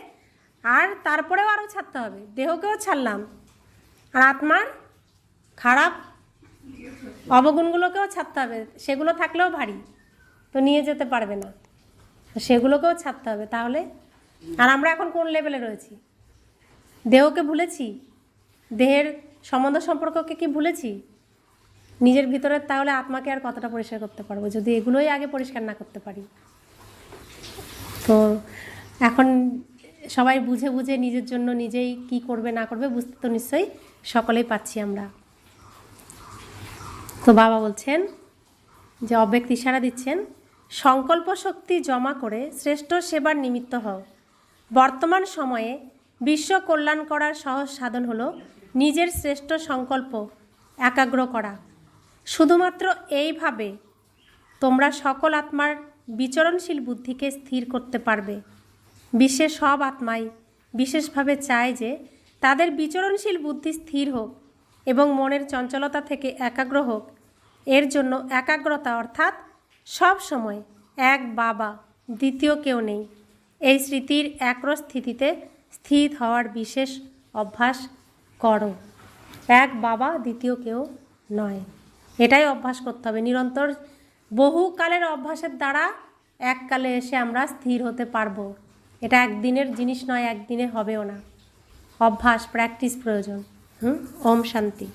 আর তারপরেও আরও ছাড়তে হবে। দেহকেও ছাড়লাম আর আত্মার খারাপ অবগুণগুলোকেও ছাড়তে হবে। সেগুলো থাকলেও ভারী, তো নিয়ে যেতে পারবে না, সেগুলোকেও ছাড়তে হবে। তাহলে আর আমরা এখন কোন লেভেলে রয়েছি? দেহকে ভুলেছি, দেহের সম্বন্ধ সম্পর্ককে কি ভুলেছি? নিজের ভিতরে তাহলে আত্মাকে আর কতটা পরিষ্কার করতে পারবো যদি এগুলোই আগে পরিষ্কার না করতে পারি? তো এখন সবাই বুঝে বুঝে নিজের জন্য নিজেই কি করবে না করবে বুঝতে তো নিশ্চয়ই সকলেই পাচ্ছি আমরা। তো বাবা বলছেন যে অব্যক্ত ইশারা দিচ্ছেন, সংকল্প শক্তি জমা করে শ্রেষ্ঠ সেবার নিমিত্ত হও। বর্তমান সময়ে বিশ্ব কল্যাণ করার সহজ সাধন হলো নিজের শ্রেষ্ঠ সংকল্প একাগ্র করা। শুধুমাত্র এইভাবে তোমরা সকল আত্মার বিচরণশীল বুদ্ধিকে স্থির করতে পারবে। বিশ্বের সব আত্মাই বিশেষভাবে চায় যে তাদের বিচরণশীল বুদ্ধি স্থির হোক এবং মনের চঞ্চলতা থেকে একাগ্র হোক। এর জন্য একাগ্রতা অর্থাৎ সব সময় এক বাবা, দ্বিতীয় কেউ নেই, এই স্মৃতির একরস স্থিতিতে স্থির হওয়ার বিশেষ অভ্যাস করো। এক বাবা, দ্বিতীয় কেউ নয়, এটাই অভ্যাস করতে হবে নিরন্তর। বহুকালের অভ্যাসের দ্বারা এককালে এসে আমরা স্থির হতে পারবো। এটা একদিনের জিনিস নয়, একদিনে হবেও না। অভ্যাস, প্র্যাকটিস প্রয়োজন। ওম শান্তি।